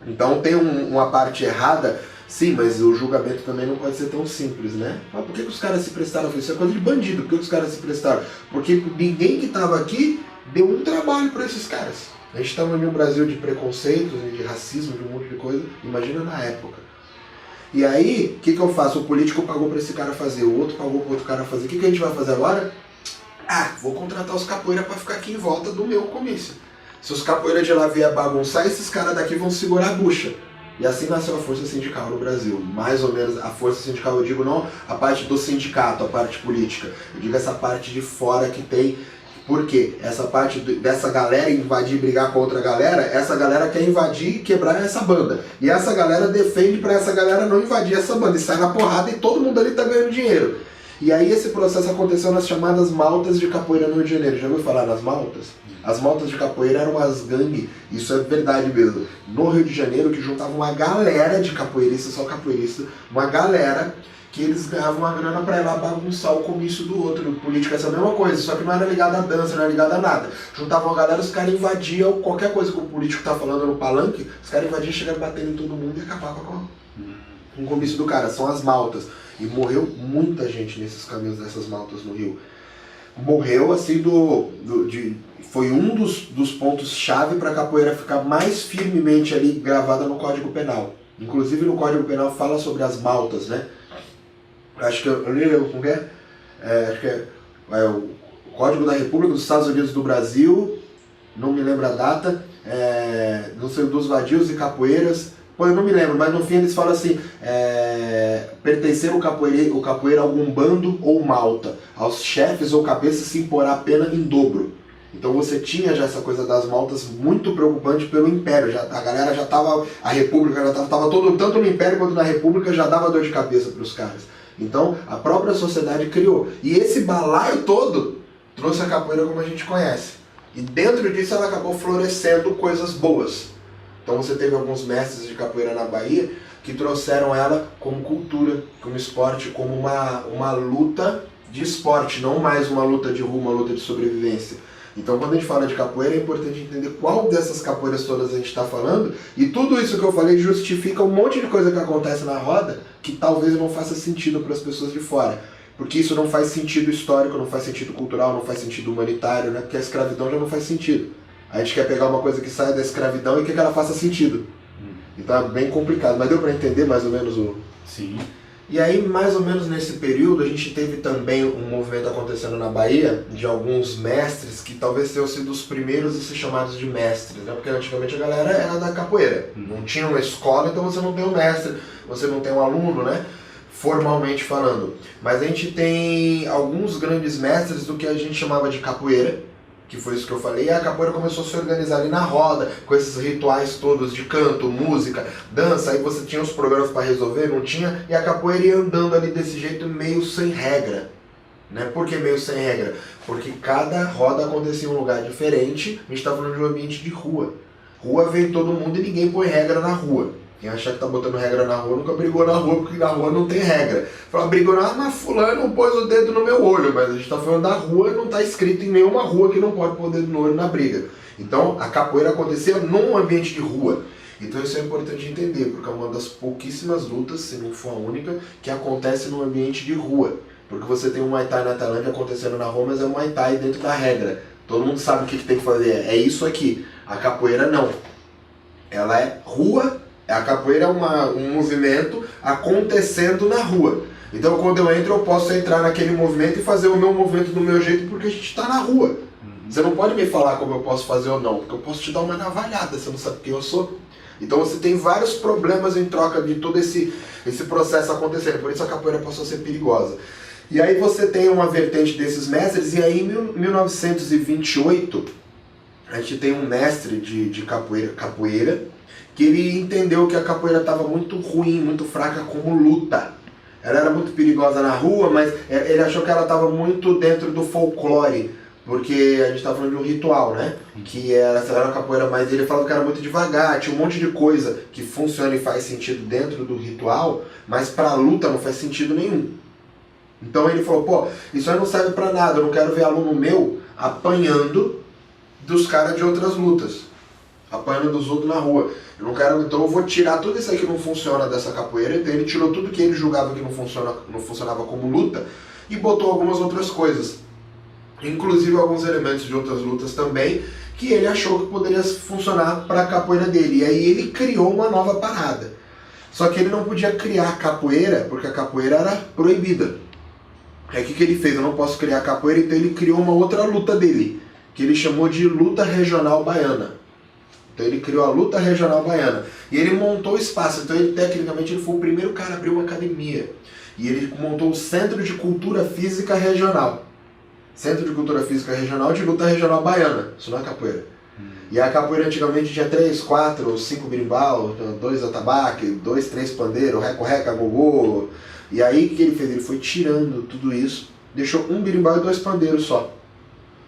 Então tem uma parte errada, sim, mas o julgamento também não pode ser tão simples, né? Mas por que os caras se prestaram a isso? É coisa de bandido, por que os caras se prestaram? Porque ninguém que estava aqui deu um trabalho para esses caras. A gente estava em um Brasil de preconceitos, de racismo, de um monte de coisa, imagina na época. E aí, o que eu faço? O político pagou para esse cara fazer, o outro pagou para outro cara fazer. O que a gente vai fazer agora? Ah, vou contratar os capoeira para ficar aqui em volta do meu comício. Se os capoeiras de lá vier bagunçar, esses caras daqui vão segurar a bucha. E assim nasceu a força sindical no Brasil. Mais ou menos a força sindical, eu digo não a parte do sindicato, a parte política. Eu digo essa parte de fora que tem. Por quê? Essa parte dessa galera invadir e brigar com outra galera, essa galera quer invadir e quebrar essa banda. E essa galera defende para essa galera não invadir essa banda. E sai na porrada e todo mundo ali tá ganhando dinheiro. E aí esse processo aconteceu nas chamadas maltas de capoeira no Rio de Janeiro. Já ouviu falar nas maltas? As maltas de capoeira eram as gangues, isso é verdade mesmo, no Rio de Janeiro, que juntavam uma galera de capoeiristas, só capoeiristas, uma galera que eles ganhavam uma grana pra ir lá bagunçar o comício do outro. O político é essa mesma coisa, só que não era ligado à dança, não era ligado a nada. Juntavam a galera, os caras invadiam qualquer coisa que o político tá falando no palanque, os caras invadiam, chegavam batendo em todo mundo e acabavam com o comício do cara. São as maltas. E morreu muita gente nesses caminhos dessas maltas no Rio. Morreu assim foi um dos pontos-chave para a capoeira ficar mais firmemente ali gravada no Código Penal. Inclusive no Código Penal fala sobre as maltas, né? Acho que eu lembro como é? Acho que é o Código da República dos Estados Unidos do Brasil, não me lembro a data, não sei, dos vadios e capoeiras. Pô, eu não me lembro, mas no fim eles falam assim, pertencer o capoeira a algum bando ou malta, aos chefes ou cabeças se imporá a pena em dobro. Então você tinha já essa coisa das maltas muito preocupante pelo Império, a galera já tava, a República já tava todo, tanto no Império quanto na República já dava dor de cabeça para os caras. Então a própria sociedade criou, e esse balaio todo trouxe a capoeira como a gente conhece. E dentro disso ela acabou florescendo coisas boas. Então você teve alguns mestres de capoeira na Bahia que trouxeram ela como cultura, como esporte, como uma luta de esporte, não mais uma luta de rua, uma luta de sobrevivência. Então quando a gente fala de capoeira é importante entender qual dessas capoeiras todas a gente está falando, e tudo isso que eu falei justifica um monte de coisa que acontece na roda que talvez não faça sentido para as pessoas de fora. Porque isso não faz sentido histórico, não faz sentido cultural, não faz sentido humanitário, né? Porque a escravidão já não faz sentido. A gente quer pegar uma coisa que sai da escravidão e quer que ela faça sentido. Então é bem complicado, mas deu para entender mais ou menos o... Sim. E aí, mais ou menos nesse período, a gente teve também um movimento acontecendo na Bahia de alguns mestres que talvez tenham sido os primeiros a ser chamados de mestres, né? Porque antigamente a galera era da capoeira. Não tinha uma escola, então você não tem um mestre, você não tem um aluno, né? Formalmente falando. Mas a gente tem alguns grandes mestres do que a gente chamava de capoeira, que foi isso que eu falei, e a capoeira começou a se organizar ali na roda, com esses rituais todos de canto, música, dança, aí você tinha os programas para resolver, não tinha, e a capoeira ia andando ali desse jeito meio sem regra. Né? Por que meio sem regra? Porque cada roda acontecia em um lugar diferente, a gente está falando de um ambiente de rua. Rua vem todo mundo e ninguém põe regra na rua. Quem achar que tá botando regra na rua nunca brigou na rua, porque na rua não tem regra. Fala, brigou na mas fulano pôs o dedo no meu olho, mas a gente tá falando da rua e não tá escrito em nenhuma rua que não pode pôr o dedo no olho na briga. Então a capoeira acontecia num ambiente de rua. Então isso é importante entender, porque é uma das pouquíssimas lutas, se não for a única, que acontece num ambiente de rua. Porque você tem um Muay Thai na Tailândia acontecendo na rua, mas é um Muay Thai dentro da regra. Todo mundo sabe o que tem que fazer, é isso aqui. A capoeira não. Ela é rua. A capoeira é um movimento acontecendo na rua. Então quando eu entro eu posso entrar naquele movimento e fazer o meu movimento do meu jeito porque a gente está na rua. Você não pode me falar como eu posso fazer ou não, porque eu posso te dar uma navalhada, você não sabe quem eu sou. Então você tem vários problemas em troca de todo esse processo acontecendo, por isso a capoeira passou a ser perigosa. E aí você tem uma vertente desses mestres, e aí em 1928 a gente tem um mestre de capoeira que ele entendeu que a capoeira estava muito ruim, muito fraca como luta. Ela era muito perigosa na rua, mas ele achou que ela estava muito dentro do folclore, porque a gente estava falando de um ritual, né? Que era a capoeira, mas ele falava que era muito devagar, tinha um monte de coisa que funciona e faz sentido dentro do ritual, mas para a luta não faz sentido nenhum. Então ele falou, pô, isso aí não serve para nada, eu não quero ver aluno meu apanhando dos caras de outras lutas, apanhando dos outros na rua. Eu não quero, então eu vou tirar tudo isso aí que não funciona dessa capoeira. Então ele tirou tudo que ele julgava que não funcionava como luta e botou algumas outras coisas, inclusive alguns elementos de outras lutas também, que ele achou que poderia funcionar para a capoeira dele. E aí ele criou uma nova parada. Só que ele não podia criar capoeira, porque a capoeira era proibida. Aí o que ele fez? Eu não posso criar capoeira, então ele criou uma outra luta dele, que ele chamou de luta regional baiana. Então ele criou a luta regional baiana. E ele montou o espaço, então ele tecnicamente ele foi o primeiro cara a abrir uma academia. E ele montou o Centro de Cultura Física Regional. Centro de Cultura Física Regional de luta regional baiana. Isso não é capoeira. E a capoeira antigamente tinha 3, 4, 5 berimbau, 2 atabaque, 2, 3 pandeiro, reco-reca, gogô. E aí o que ele fez? Ele foi tirando tudo isso, deixou um berimbau e 2 pandeiros só.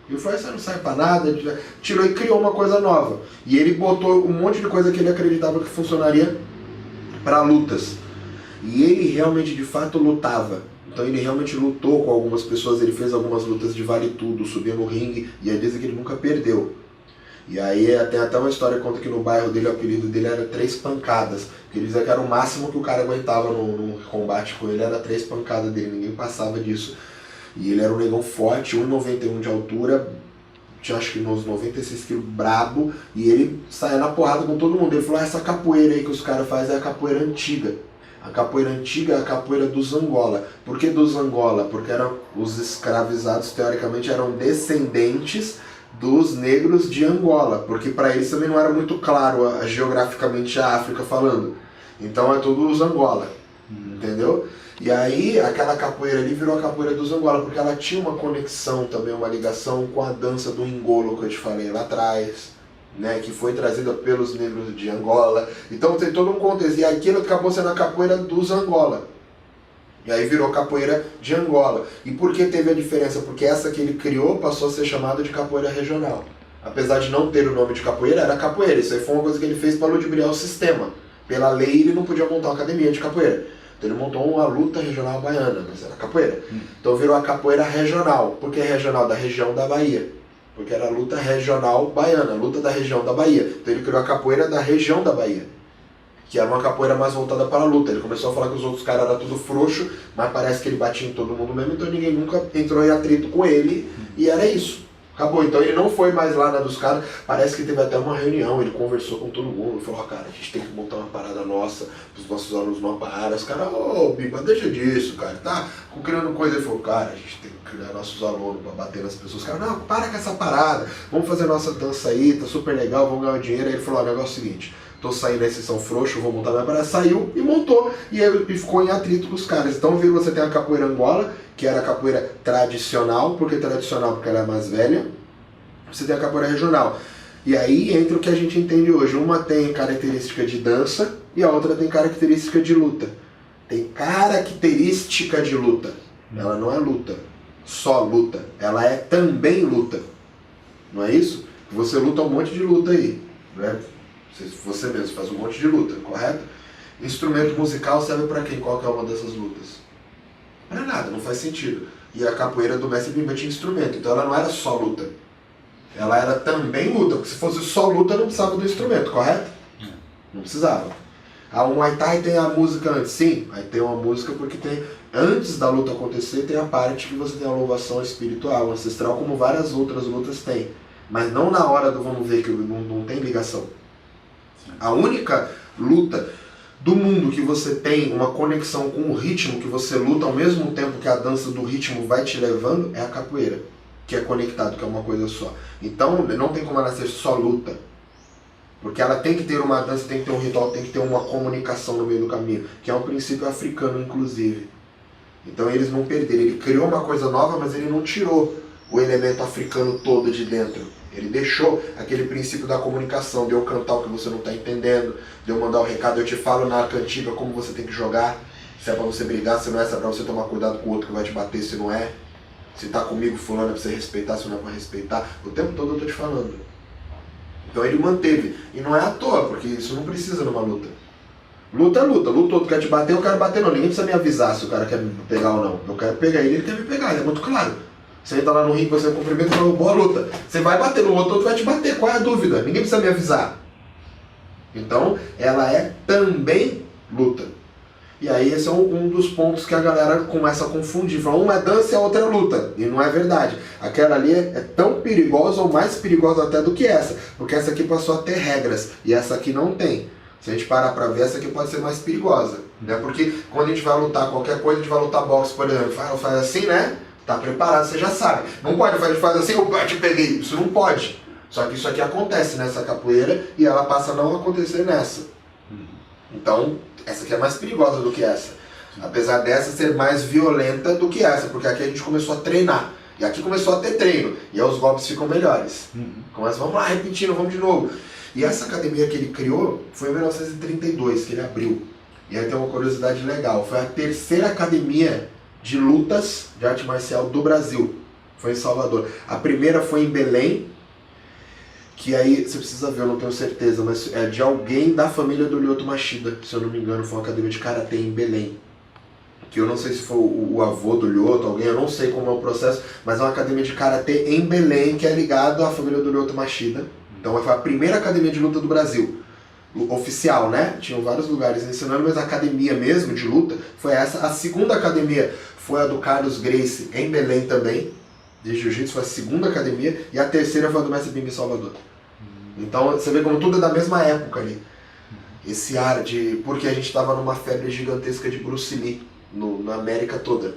E foi assim, não sai pra nada, tirou e criou uma coisa nova. E ele botou um monte de coisa que ele acreditava que funcionaria para lutas. E ele realmente, de fato, lutava. Então ele realmente lutou com algumas pessoas, ele fez algumas lutas de vale tudo, subia no ringue, e aí dizem que ele nunca perdeu. E aí tem até uma história que conta que no bairro dele, o apelido dele era 3 pancadas. Que ele dizia que era o máximo que o cara aguentava no combate com ele, era 3 pancadas dele, ninguém passava disso. E ele era um negão forte, 1,91 de altura, tinha acho que uns 96 quilos, brabo, e ele saía na porrada com todo mundo. Ele falou, essa capoeira aí que os caras fazem é a capoeira antiga. A capoeira antiga é a capoeira dos Angola. Por que dos Angola? Porque eram os escravizados, teoricamente, eram descendentes dos negros de Angola, porque para eles também não era muito claro geograficamente a África falando. Então é tudo os Angola, entendeu? E aí aquela capoeira ali virou a capoeira dos Angola, porque ela tinha uma conexão também, uma ligação com a dança do Ngolo que eu te falei lá atrás, né, que foi trazida pelos negros de Angola. Então tem todo um contexto, e aquilo acabou sendo a capoeira dos Angola. E aí virou capoeira de Angola. E por que teve a diferença? Porque essa que ele criou passou a ser chamada de capoeira regional. Apesar de não ter o nome de capoeira, era capoeira. Isso aí foi uma coisa que ele fez para ludibriar o sistema. Pela lei ele não podia montar uma academia de capoeira. Então ele montou uma luta regional baiana, mas era capoeira. Então virou a capoeira regional. Por que regional? Da região da Bahia. Porque era a luta regional baiana, a luta da região da Bahia. Então ele criou a capoeira da região da Bahia, que era uma capoeira mais voltada para a luta. Ele começou a falar que os outros caras eram tudo frouxo, mas parece que ele batia em todo mundo mesmo, então ninguém nunca entrou em atrito com ele, e era isso. Acabou. Então ele não foi mais lá na dos caras, parece que teve até uma reunião, ele conversou com todo mundo, falou, ó, cara, a gente tem que montar uma parada nossa, os nossos alunos não pararam. Os caras, ô, Biba, deixa disso, cara, tá criando coisa. Ele falou, cara, a gente tem que criar nossos alunos pra bater nas pessoas. Os caras, não, para com essa parada, vamos fazer nossa dança aí, tá super legal, vamos ganhar dinheiro. Aí ele falou, ó, o negócio é o seguinte, tô saindo da sessão frouxo, vou montar minha parada. Saiu e montou, e ficou em atrito com os caras. Então viu, você tem a capoeira Angola, que era a capoeira tradicional. Por que tradicional? Porque ela é mais velha. Você tem a capoeira regional. E aí entra o que a gente entende hoje. Uma tem característica de dança e a outra tem característica de luta. Tem característica de luta. Ela não é luta, só luta. Ela é também luta. Não é isso? Você luta um monte de luta aí, né? Você mesmo faz um monte de luta, correto? Instrumento musical serve para quem? Qual que é uma dessas lutas? Para nada, não faz sentido. E a capoeira do mestre Bimba tinha instrumento, então ela não era só luta. Ela era também luta, porque se fosse só luta não precisava do instrumento, correto? Não precisava. Ah, o Muay Thai tem a música antes, sim, aí tem uma música porque tem, antes da luta acontecer, tem a parte que você tem a louvação espiritual, ancestral, como várias outras lutas têm. Mas não na hora do vamos ver, que não tem ligação. A única luta do mundo que você tem uma conexão com o ritmo, que você luta ao mesmo tempo que a dança do ritmo vai te levando, é a capoeira, que é conectado, que é uma coisa só. Então não tem como ela ser só luta, porque ela tem que ter uma dança, tem que ter um ritual, tem que ter uma comunicação no meio do caminho, que é um princípio africano inclusive. Então eles não perderam, ele criou uma coisa nova, mas ele não tirou o elemento africano todo de dentro. Ele deixou aquele princípio da comunicação, de eu cantar o que você não está entendendo, de eu mandar o recado, eu te falo na cantiga como você tem que jogar, se é para você brigar, se não é, se é para você tomar cuidado com o outro que vai te bater, se não é, se tá comigo fulano é para você respeitar, se não é para respeitar, o tempo todo eu tô te falando. Então ele manteve, e não é à toa, porque isso não precisa numa luta. Luta é luta, luta outro quer te bater, eu quero bater não, ninguém precisa me avisar se o cara quer me pegar ou não, eu quero pegar ele, ele quer me pegar, é muito claro. Você entra lá no ringue, você cumprimenta e fala, boa luta. Você vai bater no outro vai te bater, qual é a dúvida? Ninguém precisa me avisar. Então, ela é também luta. E aí esse é um dos pontos que a galera começa a confundir. Fala, uma é dança e a outra é luta. E não é verdade. Aquela ali é tão perigosa ou mais perigosa até do que essa. Porque essa aqui passou a ter regras e essa aqui não tem. Se a gente parar pra ver, essa aqui pode ser mais perigosa, né? Porque quando a gente vai lutar qualquer coisa, a gente vai lutar boxe, por exemplo, faz assim, né? Tá preparado, você já sabe. Não pode, a gente faz assim, eu te peguei. Isso não pode. Só que isso aqui acontece nessa capoeira e ela passa a não acontecer nessa. Então, essa aqui é mais perigosa do que essa. Apesar dessa ser mais violenta do que essa, porque aqui a gente começou a treinar. E aqui começou a ter treino. E aí os golpes ficam melhores. Começa, vamos lá, repetindo, vamos de novo. E essa academia que ele criou foi em 1932, que ele abriu. E aí tem uma curiosidade legal. Foi a terceira academia de lutas de arte marcial do Brasil. Foi em Salvador. A primeira foi em Belém, que aí, você precisa ver, eu não tenho certeza, mas é de alguém da família do Lyoto Machida, se eu não me engano, foi uma academia de karatê em Belém. Que eu não sei se foi o avô do Lyoto, alguém, eu não sei como é o processo, mas é uma academia de karatê em Belém, que é ligado à família do Lyoto Machida. Então foi a primeira academia de luta do Brasil. Oficial, né? Tinham vários lugares ensinando, mas a academia mesmo de luta foi essa. A segunda academia foi a do Carlos Gracie, em Belém também, de jiu-jitsu, foi a segunda academia, e a terceira foi a do Mestre Bimba em Salvador. Então você vê como tudo é da mesma época ali. Esse ar de... porque a gente estava numa febre gigantesca de Bruce Lee, na América toda.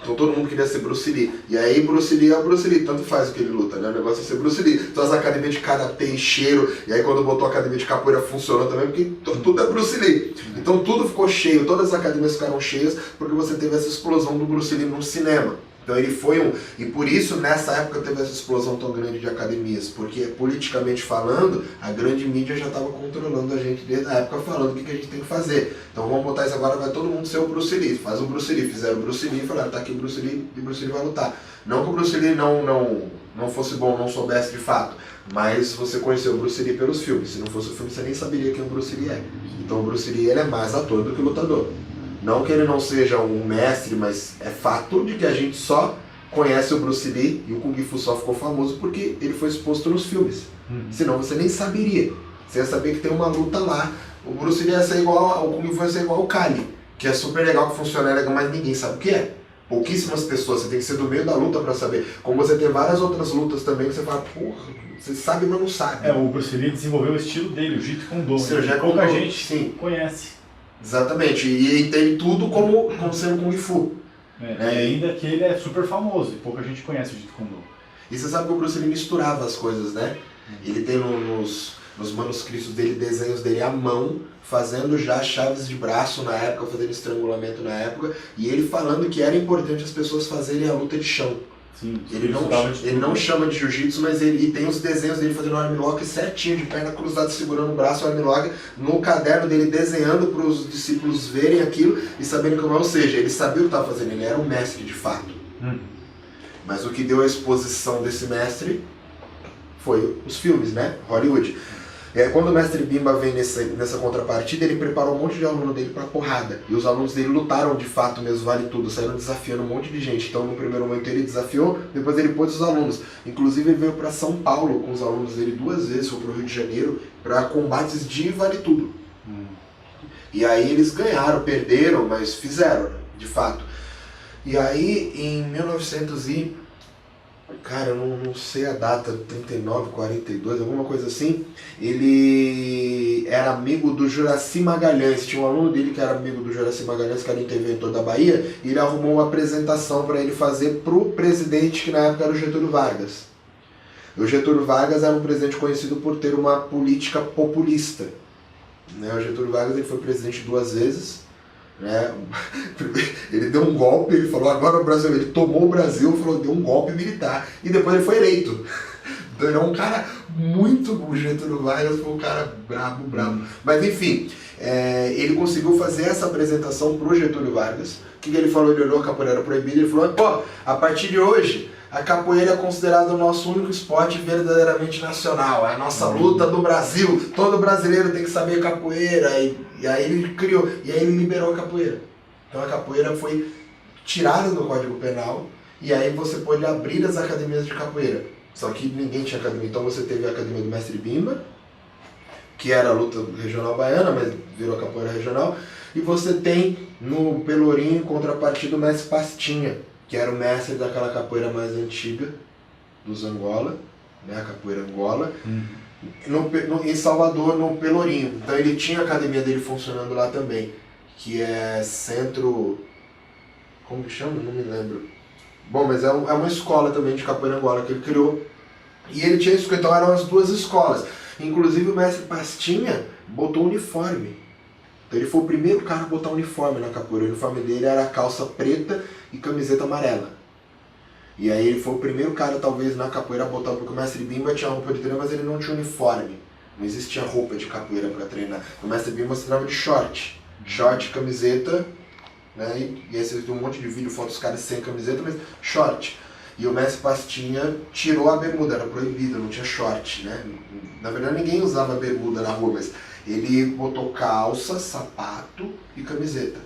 Então todo mundo queria ser Bruce Lee. E aí Bruce Lee é o Bruce Lee, tanto faz o que ele luta, né? O negócio é ser Bruce Lee. Então as academias de karatê, cheiro, e aí quando botou a academia de capoeira funcionou também, porque tudo é Bruce Lee. Então tudo ficou cheio, todas as academias ficaram cheias, porque você teve essa explosão do Bruce Lee no cinema. Então ele foi um... E por isso, nessa época, teve essa explosão tão grande de academias. Porque, politicamente falando, a grande mídia já estava controlando a gente desde a época, falando o que a gente tem que fazer. Então vamos botar isso agora, vai todo mundo ser o Bruce Lee. Faz o Bruce Lee. Fizeram o Bruce Lee e falaram, tá aqui o Bruce Lee, e o Bruce Lee vai lutar. Não que o Bruce Lee não fosse bom, não soubesse de fato. Mas você conheceu o Bruce Lee pelos filmes. Se não fosse o filme, você nem saberia quem o Bruce Lee é. Então o Bruce Lee ele é mais ator do que lutador. Não que ele não seja um mestre, mas é fato de que a gente só conhece o Bruce Lee e o Kung Fu só ficou famoso porque ele foi exposto nos filmes. Senão você nem saberia. Você ia saber que tem uma luta lá. O Bruce Lee ia ser igual, o Kung Fu ia ser igual ao Kali, que é super legal, que funciona legal, mas ninguém sabe o que é. Pouquíssimas pessoas, você tem que ser do meio da luta pra saber. Como você tem várias outras lutas também, que você fala, porra, você sabe, mas não sabe. O Bruce Lee desenvolveu o estilo dele, o Jeet Kune Do. Pouca gente conhece. Exatamente, e entende tudo como sendo Kung Fu. E ainda que ele é super famoso, e pouca gente conhece o Jeet Kune Do. E você sabe que o Bruce Lee misturava as coisas, né? Ele tem nos manuscritos dele, desenhos dele à mão, fazendo já chaves de braço na época, fazendo estrangulamento na época, e ele falando que era importante as pessoas fazerem a luta de chão. Sim, ele não chama de jiu-jitsu, mas ele tem os desenhos dele fazendo armlock certinho, de perna cruzada, segurando o braço, o armlock, no caderno dele, desenhando para os discípulos verem aquilo e saberem como é. Ou seja, ele sabia o que estava fazendo, ele era um mestre de fato. Mas o que deu a exposição desse mestre foi os filmes, né? Hollywood. Quando o Mestre Bimba vem nessa contrapartida, ele preparou um monte de aluno dele para porrada. E os alunos dele lutaram de fato mesmo, vale tudo, saíram desafiando um monte de gente. Então no primeiro momento ele desafiou, depois ele pôs os alunos. Inclusive ele veio para São Paulo com os alunos dele 2 vezes, foi para o Rio de Janeiro, para combates de vale tudo. E aí eles ganharam, perderam, mas fizeram, de fato. E aí em 1900 cara, eu não sei a data, 39, 42, alguma coisa assim, ele era amigo do Juracy Magalhães, tinha um aluno dele que era amigo do Juracy Magalhães, que era o interventor da Bahia, e ele arrumou uma apresentação para ele fazer pro presidente, que na época era o Getúlio Vargas. O Getúlio Vargas era um presidente conhecido por ter uma política populista. O Getúlio Vargas ele foi presidente 2 vezes, ele deu um golpe, ele falou, agora o Brasil, ele tomou o Brasil, falou, deu um golpe militar, e depois ele foi eleito. Então ele é um cara muito, o Getúlio Vargas foi um cara brabo. Mas enfim, ele conseguiu fazer essa apresentação pro Getúlio Vargas. O que ele falou? Ele olhou, a capoeira era proibida, ele falou, pô, a partir de hoje, a capoeira é considerada o nosso único esporte verdadeiramente nacional, é a nossa luta do Brasil, todo brasileiro tem que saber capoeira, e aí ele criou, e aí ele liberou a capoeira. Então a capoeira foi tirada do Código Penal, e aí você pôde abrir as academias de capoeira. Só que ninguém tinha academia, então você teve a academia do Mestre Bimba, que era a luta regional baiana, mas virou a capoeira regional, e você tem no Pelourinho, em contrapartida, o Mestre Pastinha, que era o mestre daquela capoeira mais antiga, dos Angola, né, a capoeira Angola, em Salvador, no Pelourinho. Então ele tinha a academia dele funcionando lá também, que é Centro... Como que chama? Não me lembro. Bom, mas é uma escola também de capoeira Angola que ele criou. E ele tinha isso, então eram as duas escolas. Inclusive o mestre Pastinha botou uniforme. Então ele foi o primeiro cara a botar uniforme na capoeira. O uniforme dele era calça preta e camiseta amarela. E aí ele foi o primeiro cara, talvez, na capoeira a botar, porque o mestre Bimba tinha roupa de treino, mas ele não tinha uniforme. Não existia roupa de capoeira para treinar. O mestre Bimba treinava de short. Short, camiseta, né? E aí você tem um monte de vídeo, fotos dos caras sem camiseta, mas short. E o mestre Pastinha tirou a bermuda, era proibido, não tinha short, né? Na verdade ninguém usava bermuda na rua, mas ele botou calça, sapato e camiseta.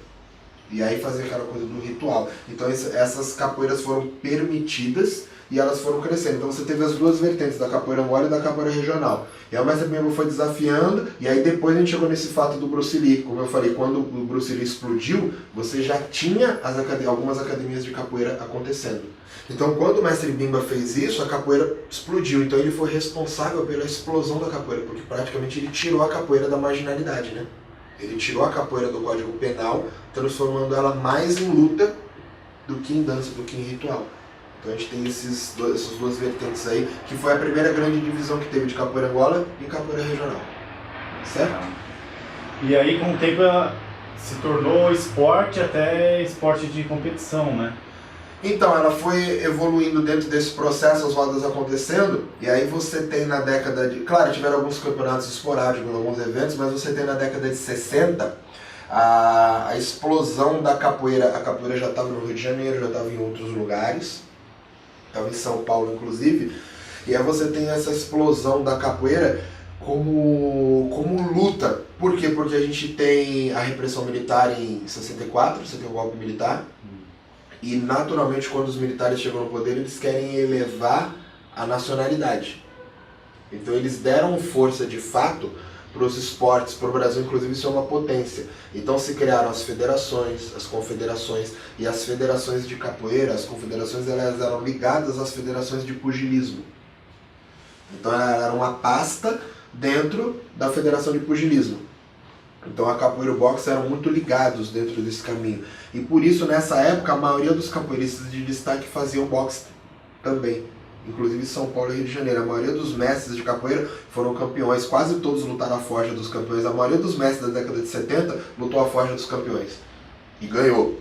E aí fazia aquela coisa do ritual. Então essas capoeiras foram permitidas e elas foram crescendo. Então você teve as duas vertentes, da capoeira Angola e da capoeira regional. E aí o mestre Bimba foi desafiando, e aí depois a gente chegou nesse fato do Bruce Lee. Como eu falei, quando o Bruce Lee explodiu, você já tinha algumas academias de capoeira acontecendo. Então quando o mestre Bimba fez isso, a capoeira explodiu. Então ele foi responsável pela explosão da capoeira, porque praticamente ele tirou a capoeira da marginalidade, né? Ele tirou a capoeira do Código Penal, transformando ela mais em luta do que em dança, do que em ritual. Então a gente tem essas duas vertentes aí, que foi a primeira grande divisão que teve de capoeira Angola e capoeira regional. Certo? E aí com o tempo ela se tornou esporte, até esporte de competição, né? Então, ela foi evoluindo dentro desse processo, as rodas acontecendo, e aí você tem na década de... Claro, tiveram alguns campeonatos esporádicos, alguns eventos, mas você tem na década de 60 a explosão da capoeira. A capoeira já estava no Rio de Janeiro, já estava em outros lugares, estava em São Paulo inclusive, e aí você tem essa explosão da capoeira como luta. Por quê? Porque a gente tem a repressão militar em 64, você tem o golpe militar, e naturalmente quando os militares chegam no poder eles querem elevar a nacionalidade. Então eles deram força de fato para os esportes, para o Brasil inclusive ser uma potência. Então se criaram as federações, as confederações, e as federações de capoeira, as confederações, elas eram ligadas às federações de pugilismo. Então era uma pasta dentro da federação de pugilismo. Então a capoeira e o boxe eram muito ligados dentro desse caminho. E por isso, nessa época, a maioria dos capoeiristas de destaque faziam boxe também. Inclusive São Paulo e Rio de Janeiro. A maioria dos mestres de capoeira foram campeões. Quase todos lutaram a forja dos campeões. A maioria dos mestres da década de 70 lutou a forja dos campeões. E ganhou.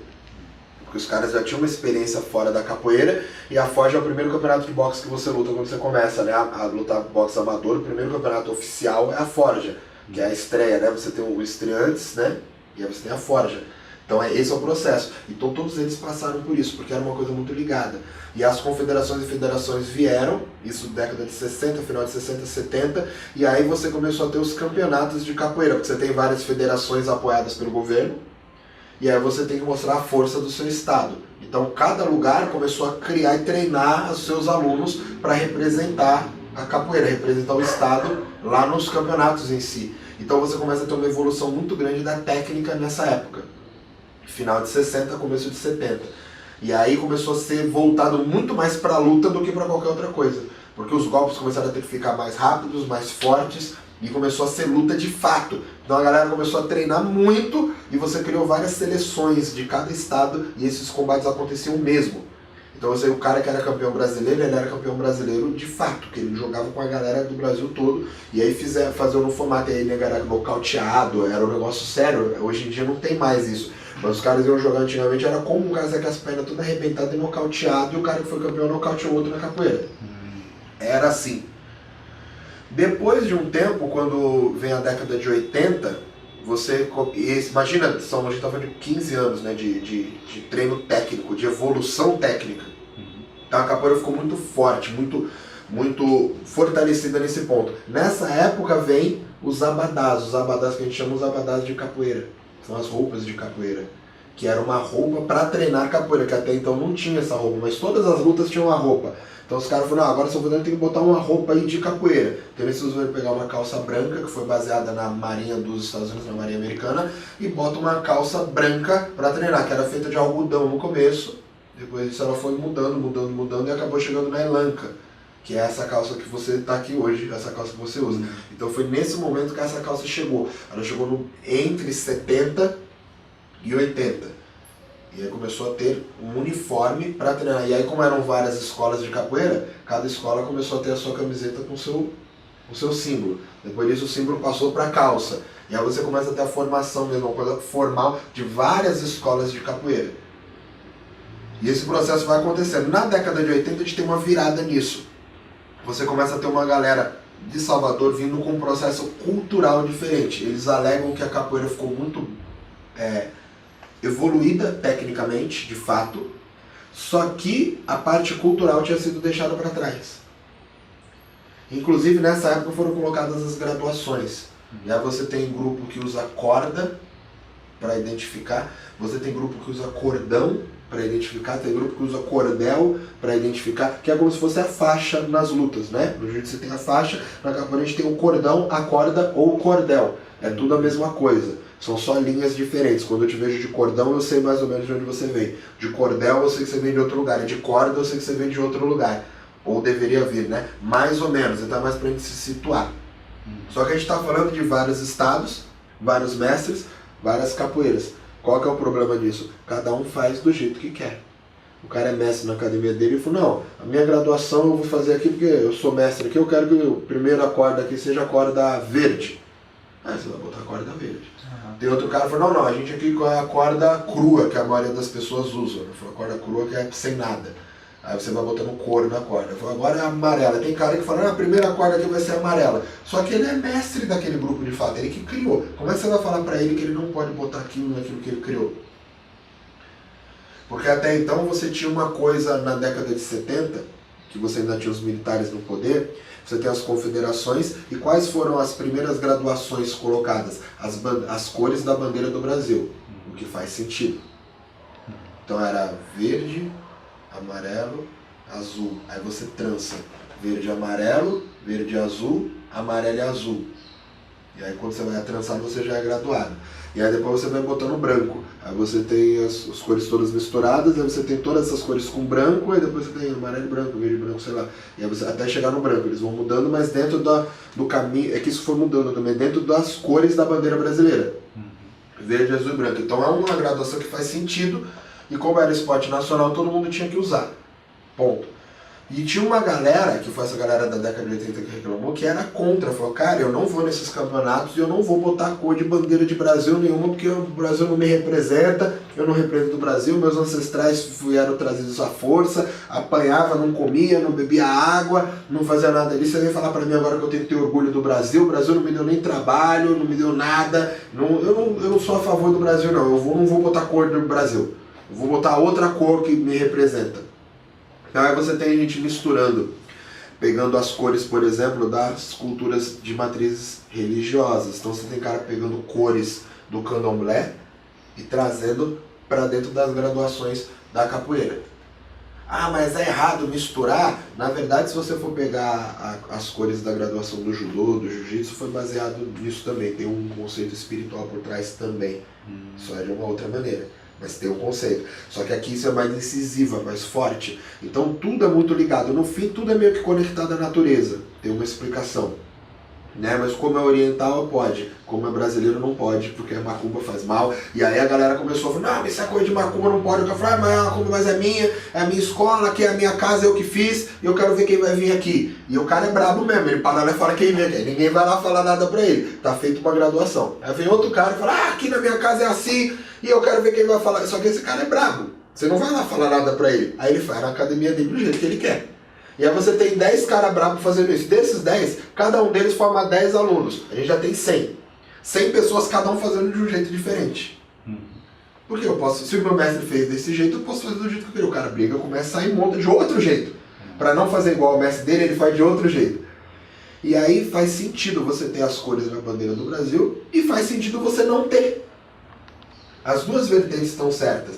Porque os caras já tinham uma experiência fora da capoeira. E a forja é o primeiro campeonato de boxe que você luta quando você começa, né, a lutar boxe amador. O primeiro campeonato oficial é a forja, que é a estreia, né? Você tem o estreantes, né? E aí você tem a forja. Então esse é o processo. Então todos eles passaram por isso, porque era uma coisa muito ligada. E as confederações e federações vieram, isso década de 60, final de 60, 70, e aí você começou a ter os campeonatos de capoeira, porque você tem várias federações apoiadas pelo governo, e aí você tem que mostrar a força do seu estado. Então cada lugar começou a criar e treinar os seus alunos para representar a capoeira, representar o estado lá nos campeonatos em si. Então você começa a ter uma evolução muito grande da técnica nessa época. Final de 60, começo de 70. E aí começou a ser voltado muito mais para a luta do que para qualquer outra coisa. Porque os golpes começaram a ter que ficar mais rápidos, mais fortes, e começou a ser luta de fato. Então a galera começou a treinar muito, e você criou várias seleções de cada estado, e esses combates aconteciam mesmo. Então você, o cara que era campeão brasileiro, ele era campeão brasileiro de fato, que ele jogava com a galera do Brasil todo, e aí faziam no formato, e aí ele era nocauteado, era um negócio sério. Hoje em dia não tem mais isso. Mas os caras iam jogar antigamente, era comum o cara sair com as pernas todas arrebentadas e nocauteado, e o cara que foi campeão nocauteou o outro na capoeira. Era assim. Depois de um tempo, quando vem a década de 80, você... Imagina, a gente está falando de 15 anos, né, de treino técnico, de evolução técnica. Então a capoeira ficou muito forte, muito fortalecida nesse ponto. Nessa época vem os abadás que a gente chama os abadás de capoeira. São as roupas de capoeira, que era uma roupa para treinar capoeira, que até então não tinha essa roupa, mas todas as lutas tinham uma roupa. Então os caras falaram, agora se eu tem que botar uma roupa aí de capoeira. Então eles resolveram pegar uma calça branca, que foi baseada na Marinha dos Estados Unidos, na Marinha Americana, e bota uma calça branca para treinar, que era feita de algodão no começo. Depois disso ela foi mudando, e acabou chegando na elanca, que é essa calça que você está aqui hoje, essa calça que você usa. Então foi nesse momento que essa calça chegou. Ela chegou entre 70 e 80. E aí começou a ter um uniforme para treinar. E aí, como eram várias escolas de capoeira, cada escola começou a ter a sua camiseta com o seu símbolo. Depois disso o símbolo passou para a calça. E aí você começa a ter a formação mesmo, uma coisa formal de várias escolas de capoeira. E esse processo vai acontecendo. Na década de 80 a gente tem uma virada nisso. Você começa a ter uma galera de Salvador vindo com um processo cultural diferente. Eles alegam que a capoeira ficou muito evoluída tecnicamente, de fato, só que a parte cultural tinha sido deixada para trás. Inclusive nessa época foram colocadas as graduações. E aí você tem grupo que usa corda para identificar, você tem grupo que usa cordão para identificar, tem grupo que usa cordel para identificar, que é como se fosse a faixa nas lutas, né? No jeito você tem a faixa, na capoeira a gente tem o cordão, a corda ou o cordel. É tudo a mesma coisa. São só linhas diferentes. Quando eu te vejo de cordão, eu sei mais ou menos de onde você vem. De cordel, eu sei que você vem de outro lugar. E de corda, eu sei que você vem de outro lugar. Ou deveria vir, né? Mais ou menos. Então é mais pra gente se situar. Só que a gente tá falando de vários estados, vários mestres, várias capoeiras. Qual que é o problema disso? Cada um faz do jeito que quer. O cara é mestre na academia dele e falou, não, a minha graduação eu vou fazer aqui porque eu sou mestre aqui, eu quero que o primeiro corda aqui seja a corda verde. Aí você vai botar a corda verde. Tem outro cara que falou, não, a gente aqui é a corda crua, que a maioria das pessoas usam. A corda crua que é sem nada. Aí você vai botando cor na corda. Falo, agora é amarela. Tem cara que fala, a primeira corda aqui vai ser amarela. Só que ele é mestre daquele grupo de fato, ele que criou. Como é que você vai falar pra ele que ele não pode botar aquilo naquilo que ele criou? Porque até então você tinha uma coisa na década de 70, que você ainda tinha os militares no poder, você tem as confederações, e quais foram as primeiras graduações colocadas? As cores da bandeira do Brasil, o que faz sentido. Então era verde, amarelo, azul. Aí você trança verde, amarelo, verde, azul, amarelo e azul. E aí quando você vai trançado você já é graduado. E aí depois você vai botando branco. Aí você tem as cores todas misturadas, aí você tem todas essas cores com branco, aí depois você tem amarelo e branco, verde e branco, sei lá. E aí você, até chegar no branco, eles vão mudando, mas dentro do caminho, é que isso foi mudando também, dentro das cores da bandeira brasileira. Verde, azul e branco. Então é uma graduação que faz sentido, e como era esporte nacional, todo mundo tinha que usar. Ponto. E tinha uma galera, que foi essa galera da década de 80 que reclamou, que era contra. Falou, cara, eu não vou nesses campeonatos e eu não vou botar a cor de bandeira de Brasil nenhuma, porque o Brasil não me representa, eu não represento o Brasil, meus ancestrais vieram trazidos à força, apanhava, não comia, não bebia água, não fazia nada disso. Você vem falar pra mim agora que eu tenho que ter orgulho do Brasil, o Brasil não me deu nem trabalho, não me deu nada, eu não sou a favor do Brasil não, não vou botar a cor do Brasil, eu vou botar outra cor que me representa. Então aí você tem gente misturando, pegando as cores, por exemplo, das culturas de matrizes religiosas. Então você tem cara pegando cores do candomblé e trazendo para dentro das graduações da capoeira. Ah, mas é errado misturar? Na verdade, se você for pegar as cores da graduação do judô, do jiu-jitsu, foi baseado nisso também. Tem um conceito espiritual por trás também. Só é de uma outra maneira. Mas tem um conceito. Só que aqui isso é mais incisiva, mais forte. Então tudo é muito ligado. No fim, tudo é meio que conectado à natureza. Tem uma explicação. Né? Mas como é oriental, pode. Como é brasileiro, não pode, porque a macumba faz mal. E aí a galera começou a falar, não, essa coisa de macumba não pode. Eu falei, mas a macumba mas é a minha escola, aqui é a minha casa, eu que fiz, e eu quero ver quem vai vir aqui. E o cara é brabo mesmo, ele para lá e fala quem vem aqui. Ninguém vai lá falar nada pra ele. Tá feito uma graduação. Aí vem outro cara e fala, aqui na minha casa é assim, e eu quero ver quem vai falar. Só que esse cara é brabo. Você não vai lá falar nada pra ele. Aí ele faz na academia dele do jeito que ele quer. E aí você tem 10 caras bravos fazendo isso. Desses 10, cada um deles forma 10 alunos. A gente já tem 100. 100 pessoas, cada um fazendo de um jeito diferente. Porque eu posso, se o meu mestre fez desse jeito, eu posso fazer do jeito que eu quero. O cara briga, começa a ir e monta de outro jeito. Para não fazer igual ao mestre dele, ele faz de outro jeito. E aí faz sentido você ter as cores na bandeira do Brasil e faz sentido você não ter. As duas vertentes estão certas.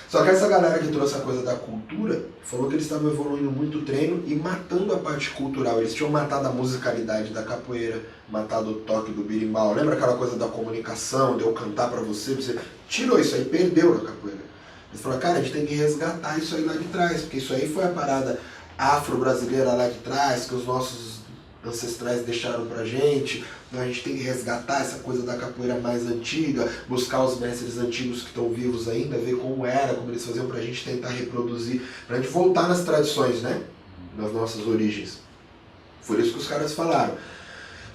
Só que essa galera que trouxe a coisa da cultura falou que eles estavam evoluindo muito o treino e matando a parte cultural. Eles tinham matado a musicalidade da capoeira, matado o toque do berimbau. Lembra aquela coisa da comunicação, de eu cantar pra você? Você tirou isso aí, perdeu na capoeira. Eles falaram, cara, a gente tem que resgatar isso aí lá de trás, porque isso aí foi a parada afro-brasileira lá de trás, que os nossos ancestrais deixaram pra gente. Então a gente tem que resgatar essa coisa da capoeira mais antiga, buscar os mestres antigos que estão vivos ainda, ver como era, como eles faziam pra gente tentar reproduzir, pra gente voltar nas tradições, né? Nas nossas origens. Foi isso que os caras falaram.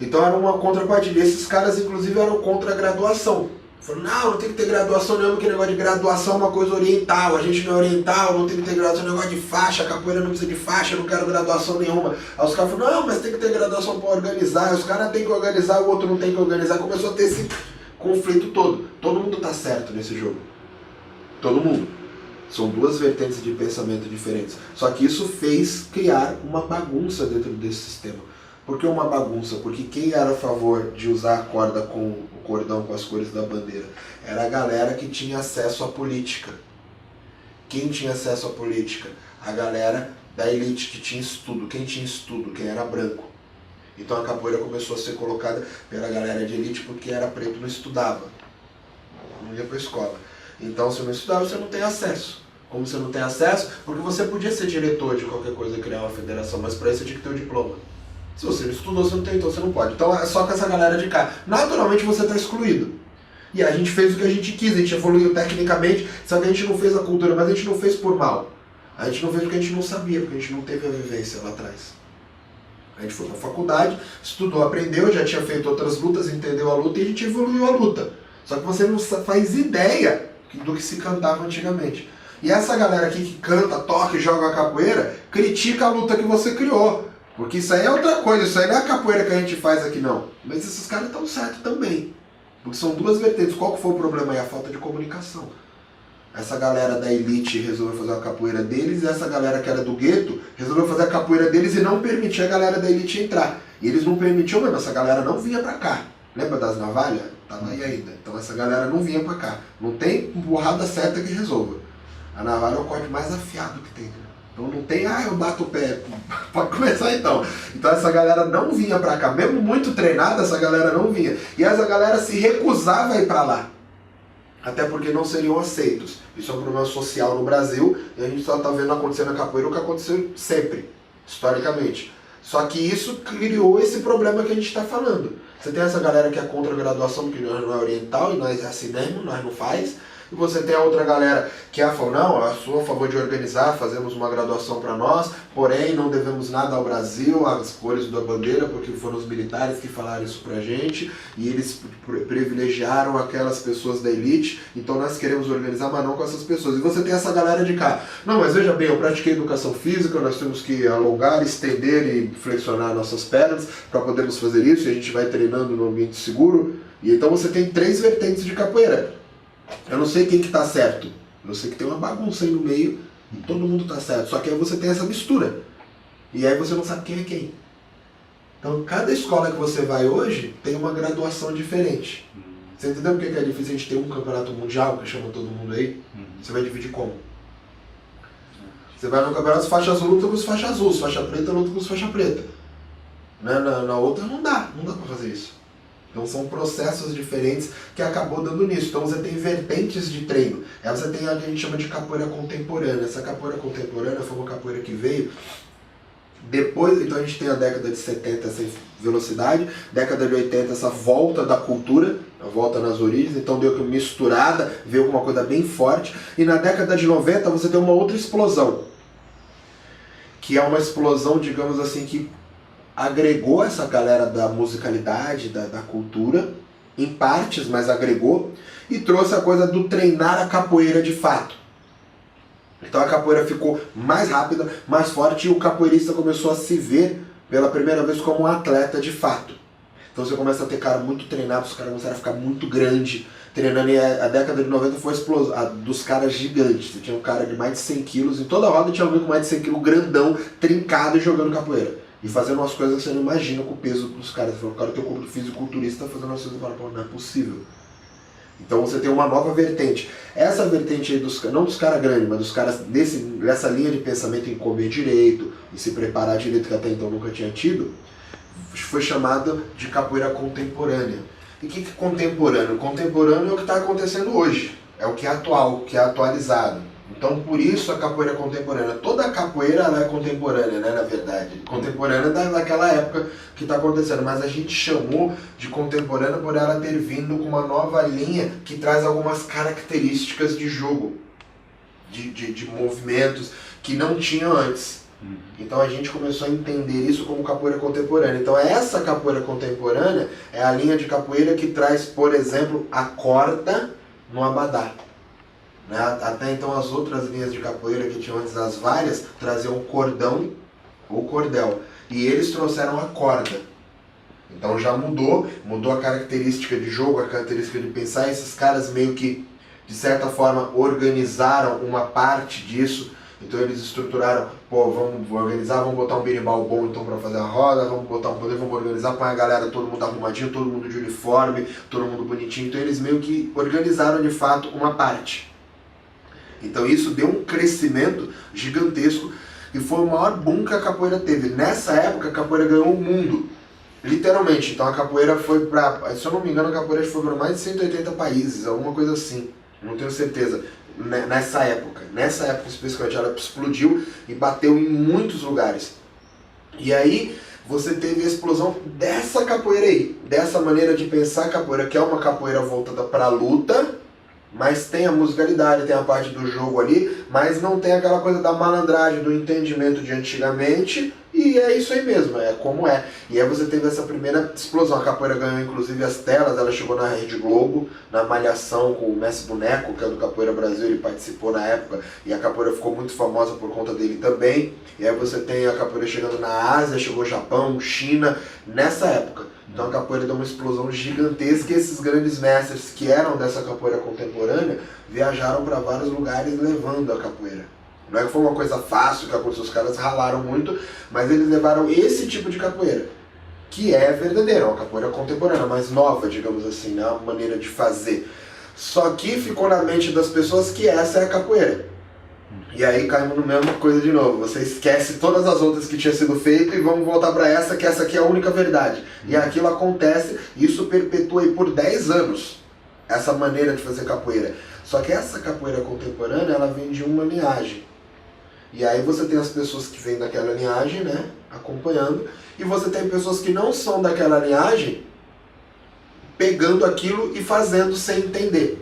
Então era uma contrapartida. Esses caras inclusive eram contra a graduação. Falaram, não tem que ter graduação nenhuma, que negócio de graduação é uma coisa oriental, a gente não é oriental, não tem que ter graduação, negócio de faixa, a capoeira não precisa de faixa, eu não quero graduação nenhuma. Aí os caras falaram, não, mas tem que ter graduação para organizar, os caras têm que organizar, o outro não tem que organizar. Começou a ter esse conflito todo. Todo mundo tá certo nesse jogo. Todo mundo. São duas vertentes de pensamento diferentes. Só que isso fez criar uma bagunça dentro desse sistema. Por que uma bagunça? Porque quem era a favor de usar a corda com o cordão com as cores da bandeira? Era a galera que tinha acesso à política. Quem tinha acesso à política? A galera da elite que tinha estudo. Quem tinha estudo? Quem era branco. Então a capoeira começou a ser colocada pela galera de elite porque era preto, não estudava. Não ia para a escola. Então se não estudava, você não tem acesso. Como você não tem acesso? Porque você podia ser diretor de qualquer coisa, criar uma federação, mas para isso você tinha que ter um diploma. Se você não estudou, você não tem, então você não pode. Então é só com essa galera de cá. Naturalmente você está excluído. E a gente fez o que a gente quis, a gente evoluiu tecnicamente, só que a gente não fez a cultura, mas a gente não fez por mal. A gente não fez porque a gente não sabia, porque a gente não teve a vivência lá atrás. A gente foi para a faculdade, estudou, aprendeu, já tinha feito outras lutas, entendeu a luta e a gente evoluiu a luta. Só que você não faz ideia do que se cantava antigamente. E essa galera aqui que canta, toca e joga a capoeira, critica a luta que você criou. Porque isso aí é outra coisa, isso aí não é a capoeira que a gente faz aqui não. Mas esses caras estão certos também. Porque são duas vertentes. Qual que foi o problema aí? A falta de comunicação. Essa galera da elite resolveu fazer a capoeira deles e essa galera que era do gueto resolveu fazer a capoeira deles e não permitir a galera da elite entrar. E eles não permitiam mesmo, essa galera não vinha pra cá. Lembra das navalhas? Tava aí ainda. Então essa galera não vinha pra cá. Não tem empurrada certa que resolva. A navalha é o corte mais afiado que tem. Então não tem, eu bato o pé. Pode começar então. Então essa galera não vinha pra cá. Mesmo muito treinada, essa galera não vinha. E essa galera se recusava a ir pra lá. Até porque não seriam aceitos. Isso é um problema social no Brasil. E a gente só tá vendo acontecer na capoeira o que aconteceu sempre, historicamente. Só que isso criou esse problema que a gente está falando. Você tem essa galera que é contra a graduação, porque nós não é oriental e nós é assim mesmo, nós não faz. E você tem a outra galera que é a favor, não, eu sou a favor de organizar, fazemos uma graduação para nós, porém não devemos nada ao Brasil, as cores da bandeira, porque foram os militares que falaram isso pra gente, e eles privilegiaram aquelas pessoas da elite, então nós queremos organizar, mas não com essas pessoas. E você tem essa galera de cá, não, mas veja bem, eu pratiquei educação física, nós temos que alongar, estender e flexionar nossas pernas para podermos fazer isso, e a gente vai treinando no ambiente seguro. E então você tem três vertentes de capoeira. Eu não sei quem que tá certo, eu sei que tem uma bagunça aí no meio e todo mundo tá certo, só que aí você tem essa mistura e aí você não sabe quem é quem. Então cada escola que você vai hoje tem uma graduação diferente. Você entendeu por que é difícil a gente ter um campeonato mundial que chama todo mundo aí? Você vai dividir como? Você vai no campeonato, faixa azul luta com os faixa azul, faixa preta luta com os faixa preta. Na outra não dá pra fazer isso. Então são processos diferentes que acabou dando nisso. Então você tem vertentes de treino. Aí você tem a que a gente chama de capoeira contemporânea. Essa capoeira contemporânea foi uma capoeira que veio depois, então a gente tem a década de 70 essa velocidade, década de 80 essa volta da cultura, a volta nas origens, então deu que misturada, veio uma coisa bem forte. E na década de 90 você tem uma outra explosão, que é uma explosão, digamos assim, que agregou essa galera da musicalidade, da cultura, em partes, mas agregou, e trouxe a coisa do treinar a capoeira de fato. Então a capoeira ficou mais rápida, mais forte, e o capoeirista começou a se ver pela primeira vez como um atleta de fato. Então você começa a ter cara muito treinado, os caras começaram a ficar muito grande, treinando, e a década de 90 foi a explosão dos caras gigantes. Você tinha um cara de mais de 100 quilos, em toda a roda tinha alguém com mais de 100 quilos, grandão, trincado e jogando capoeira. E fazendo umas coisas que você não imagina com o peso dos caras. Você fala, o cara tem o corpo do fisiculturista fazendo umas coisas que você fala, não é possível. Então você tem uma nova vertente. Essa vertente aí, não dos caras grandes, mas dos caras nessa linha de pensamento em comer direito, em se preparar direito, que até então nunca tinha tido, foi chamada de capoeira contemporânea. E o que é contemporâneo? Contemporâneo é o que está acontecendo hoje. É o que é atual, o que é atualizado. Então por isso a capoeira contemporânea. Toda a capoeira ela é contemporânea, né, na verdade. Contemporânea daquela época que está acontecendo. Mas a gente chamou de contemporânea por ela ter vindo com uma nova linha que traz algumas características de jogo, de movimentos que não tinha antes. Então a gente começou a entender isso como capoeira contemporânea. Então essa capoeira contemporânea é a linha de capoeira que traz, por exemplo, a corda no abadá. Né? Até então as outras linhas de capoeira que tinham antes as várias traziam o cordão ou cordel. E eles trouxeram a corda. Então já mudou a característica de jogo, a característica de pensar. Esses caras meio que, de certa forma, organizaram uma parte disso. Então eles estruturaram, pô, vamos organizar, vamos botar um berimbau bom então para fazer a roda, vamos botar um poder, vamos organizar, põe a galera, todo mundo arrumadinho, todo mundo de uniforme, todo mundo bonitinho. Então eles meio que organizaram de fato uma parte. Então isso deu um crescimento gigantesco e foi o maior boom que a capoeira teve. Nessa época a capoeira ganhou o mundo, literalmente. Então a capoeira foi para, se eu não me engano, a capoeira foi para mais de 180 países, alguma coisa assim, não tenho certeza. Nessa época especificamente, ela explodiu e bateu em muitos lugares. E aí você teve a explosão dessa capoeira aí, dessa maneira de pensar a capoeira, que é uma capoeira voltada para a luta, mas tem a musicalidade, tem a parte do jogo ali, mas não tem aquela coisa da malandragem, do entendimento de antigamente, e é isso aí mesmo, é como é. E aí você teve essa primeira explosão, a capoeira ganhou inclusive as telas, ela chegou na Rede Globo, na Malhação com o Mestre Boneco, que é do Capoeira Brasil, ele participou na época, e a capoeira ficou muito famosa por conta dele também. E aí você tem a capoeira chegando na Ásia, chegou Japão, China, nessa época. Então a capoeira deu uma explosão gigantesca e esses grandes mestres que eram dessa capoeira contemporânea viajaram para vários lugares levando a capoeira. Não é que foi uma coisa fácil que aconteceu, os caras ralaram muito, mas eles levaram esse tipo de capoeira, que é verdadeira, uma capoeira contemporânea, mais nova, digamos assim, né? Uma maneira de fazer. Só que ficou na mente das pessoas que essa é a capoeira. E aí caímos na mesma coisa de novo, você esquece todas as outras que tinha sido feito e vamos voltar para essa, que essa aqui é a única verdade. E aquilo acontece, e isso perpetua aí por 10 anos, essa maneira de fazer capoeira. Só que essa capoeira contemporânea, ela vem de uma linhagem. E aí você tem as pessoas que vêm daquela linhagem, né, acompanhando, e você tem pessoas que não são daquela linhagem, pegando aquilo e fazendo sem entender.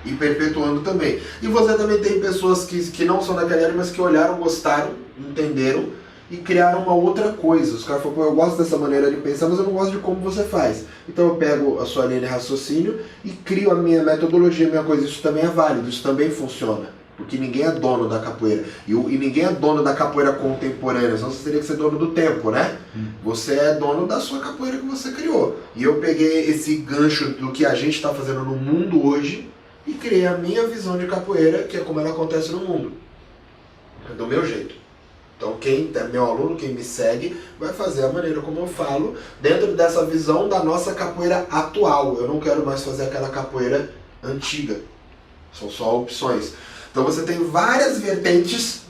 E perpetuando também. E você também tem pessoas que não são daquela área, mas que olharam, gostaram, entenderam e criaram uma outra coisa. Os caras falaram, pô, eu gosto dessa maneira de pensar, mas eu não gosto de como você faz. Então eu pego a sua linha de raciocínio e crio a minha metodologia, a minha coisa. Isso também é válido, isso também funciona. Porque ninguém é dono da capoeira. E ninguém é dono da capoeira contemporânea, senão você teria que ser dono do tempo, né? Você é dono da sua capoeira que você criou. E eu peguei esse gancho do que a gente está fazendo no mundo hoje e criei a minha visão de capoeira, que é como ela acontece no mundo. É do meu jeito. Então quem é meu aluno, quem me segue, vai fazer a maneira como eu falo, dentro dessa visão da nossa capoeira atual. Eu não quero mais fazer aquela capoeira antiga. São só opções. Então você tem várias vertentes,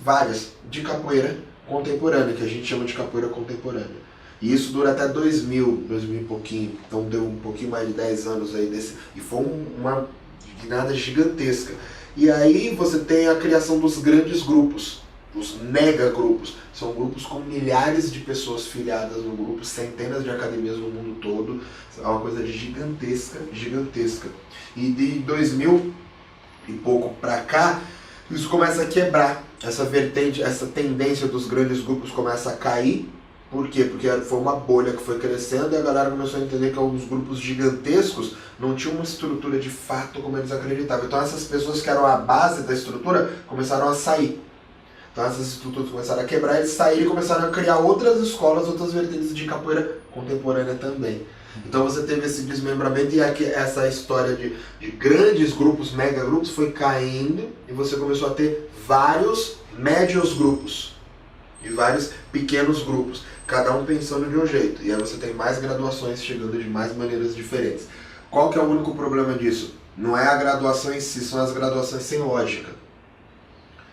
de capoeira contemporânea, que a gente chama de capoeira contemporânea. E isso dura até 2000 e pouquinho. Então deu um pouquinho mais de 10 anos aí desse. E foi uma guinada gigantesca. E aí você tem a criação dos grandes grupos, os mega grupos. São grupos com milhares de pessoas filiadas no grupo, centenas de academias no mundo todo. É uma coisa gigantesca, gigantesca. E de 2000 e pouco pra cá, isso começa a quebrar. Essa vertente, essa tendência dos grandes grupos começa a cair. Por quê? Porque foi uma bolha que foi crescendo e a galera começou a entender que alguns grupos gigantescos não tinham uma estrutura de fato como eles acreditavam. Então essas pessoas que eram a base da estrutura começaram a sair. Então essas estruturas começaram a quebrar, eles saíram e começaram a criar outras escolas, outras vertentes de capoeira contemporânea também. Então você teve esse desmembramento e aqui essa história de grandes grupos, mega grupos, foi caindo e você começou a ter vários médios grupos e vários pequenos grupos, cada um pensando de um jeito. E aí você tem mais graduações chegando de mais maneiras diferentes. Qual que é o único problema disso? Não é a graduação em si, são as graduações sem lógica.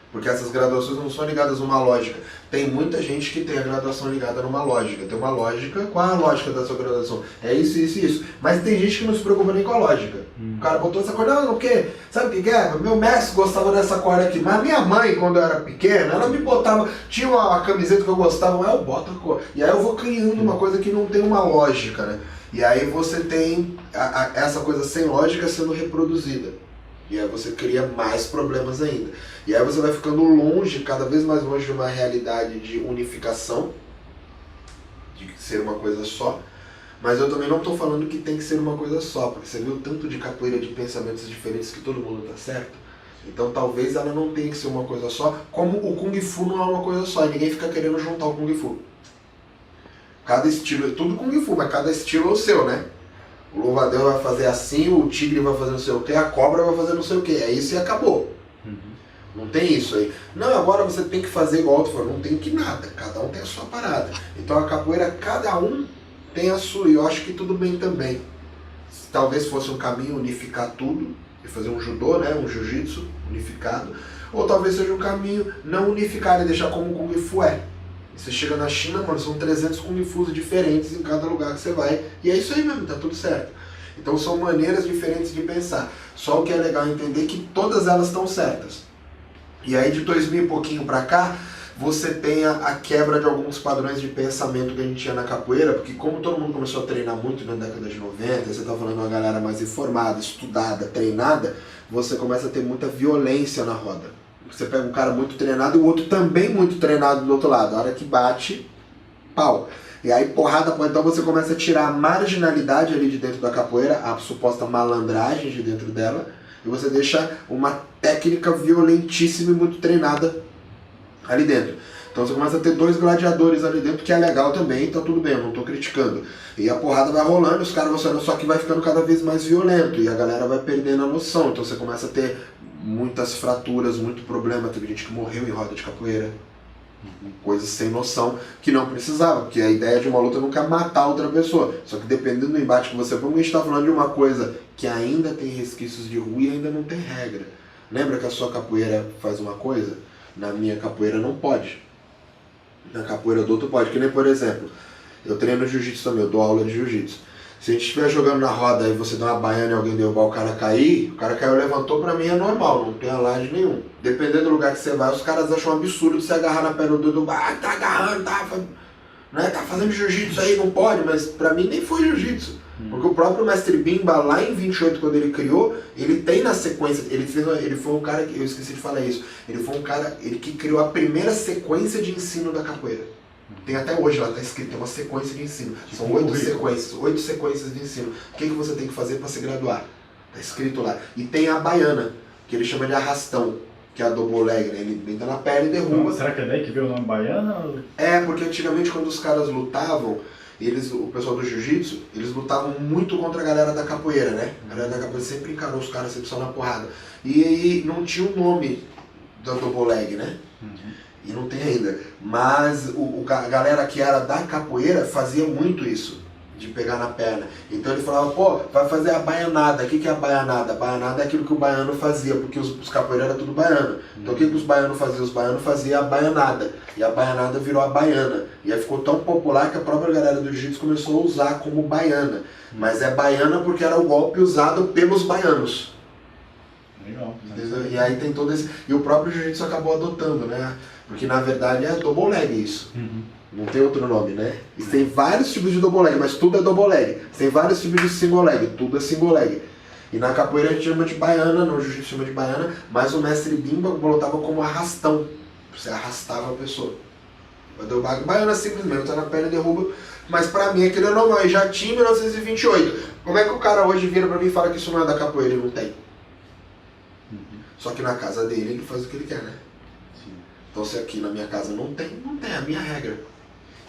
Porque essas graduações não são ligadas numa lógica. Tem muita gente que tem a graduação ligada numa lógica. Tem uma lógica, qual é a lógica da sua graduação? É isso, isso e isso. Mas tem gente que não se preocupa nem com a lógica. O cara botou essa corda, não, porque, sabe o que é? Meu mestre gostava dessa corda aqui. Mas minha mãe, quando eu era pequena, ela me botava, tinha uma camiseta que eu gostava, mas eu boto a cor. E aí eu vou criando uma coisa que não tem uma lógica, né? E aí você tem essa coisa sem lógica sendo reproduzida. E aí você cria mais problemas ainda. E aí você vai ficando longe, cada vez mais longe de uma realidade de unificação, de ser uma coisa só. Mas eu também não estou falando que tem que ser uma coisa só, porque você viu o tanto de capoeira de pensamentos diferentes que todo mundo está certo. Então talvez ela não tenha que ser uma coisa só, como o Kung Fu não é uma coisa só, e ninguém fica querendo juntar o Kung Fu. Cada estilo é tudo Kung Fu, mas cada estilo é o seu, né? O louva-a-Deus vai fazer assim, o tigre vai fazer não sei o que, a cobra vai fazer não sei o que. É isso e acabou. Não tem isso aí. Não, agora você tem que fazer igual tu falou. Não tem que nada. Cada um tem a sua parada. Então a capoeira, cada um tem a sua. E eu acho que tudo bem também. Talvez fosse um caminho unificar tudo e fazer um judô, né? Um jiu-jitsu unificado. Ou talvez seja um caminho não unificar e deixar como o Kung Fu é. Você chega na China, mano, são 300 Kung Fus diferentes em cada lugar que você vai. E é isso aí mesmo, tá tudo certo. Então são maneiras diferentes de pensar. Só o que é legal entender é que todas elas estão certas. E aí de 2000 e pouquinho pra cá, você tem a quebra de alguns padrões de pensamento que a gente tinha na capoeira, porque como todo mundo começou a treinar muito na década de 90, você tá falando de uma galera mais informada, estudada, treinada, você começa a ter muita violência na roda. Você pega um cara muito treinado e o outro também muito treinado do outro lado. A hora que bate, pau. E aí porrada, então você começa a tirar a marginalidade ali de dentro da capoeira, a suposta malandragem de dentro dela, e você deixa uma técnica violentíssima e muito treinada ali dentro. Então você começa a ter dois gladiadores ali dentro, que é legal também, então tudo bem, eu não estou criticando. E a porrada vai rolando, os caras vão sendo, só que vai ficando cada vez mais violento, e a galera vai perdendo a noção. Então você começa a ter muitas fraturas, muito problema. Teve gente que morreu em roda de capoeira. Coisas sem noção que não precisava, porque a ideia de uma luta nunca é matar outra pessoa. Só que dependendo do embate que você for, a gente está falando de uma coisa que ainda tem resquícios de rua e ainda não tem regra. Lembra que a sua capoeira faz uma coisa? Na minha capoeira não pode. Na capoeira do outro pode. Que nem, por exemplo, eu treino jiu-jitsu também, eu dou aula de jiu-jitsu. Se a gente estiver jogando na roda e você dá uma baiana e alguém derrubar o cara cair, o cara caiu, levantou, pra mim é normal, não tem alarde nenhum. Dependendo do lugar que você vai, os caras acham um absurdo de você agarrar na perna do dedo, tá agarrando, tá fazendo jiu-jitsu aí, não pode, mas pra mim nem foi jiu-jitsu. Porque o próprio mestre Bimba, lá em 28, quando ele criou, ele tem na sequência, ele foi um cara, eu esqueci de falar isso, ele foi um cara que criou a primeira sequência de ensino da capoeira. Tem até hoje lá, tá escrito, tem uma sequência de ensino. São 8 sequências de ensino. O que você tem que fazer para se graduar? Tá escrito lá. E tem a baiana, que ele chama de arrastão, que é a double leg, né? Ele entra na perna e derruba. Então, será que é daí que veio o nome baiana? É, porque antigamente quando os caras lutavam, o pessoal do jiu-jitsu, eles lutavam muito contra a galera da capoeira, né? A galera da capoeira sempre encarou os caras, sempre só na porrada. E aí não tinha o nome da double leg, né? E não tem ainda. Mas a galera que era da capoeira fazia muito isso, de pegar na perna. Então ele falava, pô, vai fazer a baianada. O que é a baianada? A baianada é aquilo que o baiano fazia, porque os capoeiros eram tudo baiano. Então o que os baianos faziam? Os baianos faziam a baianada. E a baianada virou a baiana. E aí ficou tão popular que a própria galera do jiu-jitsu começou a usar como baiana. Mas é baiana porque era o golpe usado pelos baianos. Legal. E aí tem todo esse... E o próprio jiu-jitsu acabou adotando, né? Porque na verdade é double leg isso. Não tem outro nome, né? E tem vários tipos de double leg, mas tudo é double leg. Tem vários tipos de single leg, tudo é single leg. E na capoeira a gente chama de baiana, no jiu-jitsu chama de baiana, mas o mestre Bimba botava como arrastão. Você arrastava a pessoa. Baiana simplesmente, tá na perna e derruba. Mas pra mim aquilo é normal, e já tinha em 1928. Como é que o cara hoje vira pra mim e fala que isso não é da capoeira? Ele não tem. Só que na casa dele ele faz o que ele quer, né? Então se aqui na minha casa não tem, é a minha regra.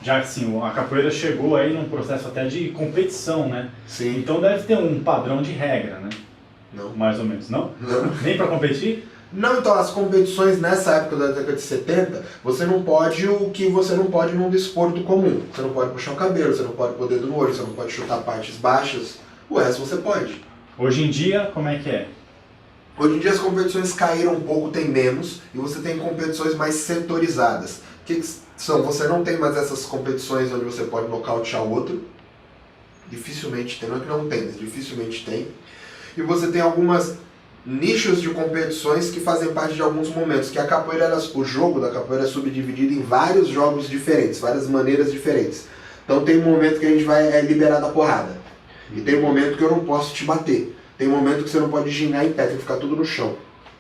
Já que sim, a capoeira chegou aí num processo até de competição, né? Sim. Então deve ter um padrão de regra, né? Não. Mais ou menos, não? Não. Nem pra competir? Não, então as competições nessa época da década de 70, você não pode o que você não pode num desporto comum. Você não pode puxar o cabelo, você não pode pôr o dedo no olho, você não pode chutar partes baixas. O resto você pode. Hoje em dia, como é que é? Hoje em dia as competições caíram um pouco, tem menos, e você tem competições mais setorizadas. O que são? Você não tem mais essas competições onde você pode nocautear o outro. Dificilmente tem, não é que não tem, mas dificilmente tem. E você tem algumas nichos de competições que fazem parte de alguns momentos, que a capoeira, o jogo da capoeira é subdividido em vários jogos diferentes, várias maneiras diferentes. Então tem um momento que a gente vai liberar da porrada. E tem um momento que eu não posso te bater. Tem um momento que você não pode gingar em pé, tem que ficar tudo no chão.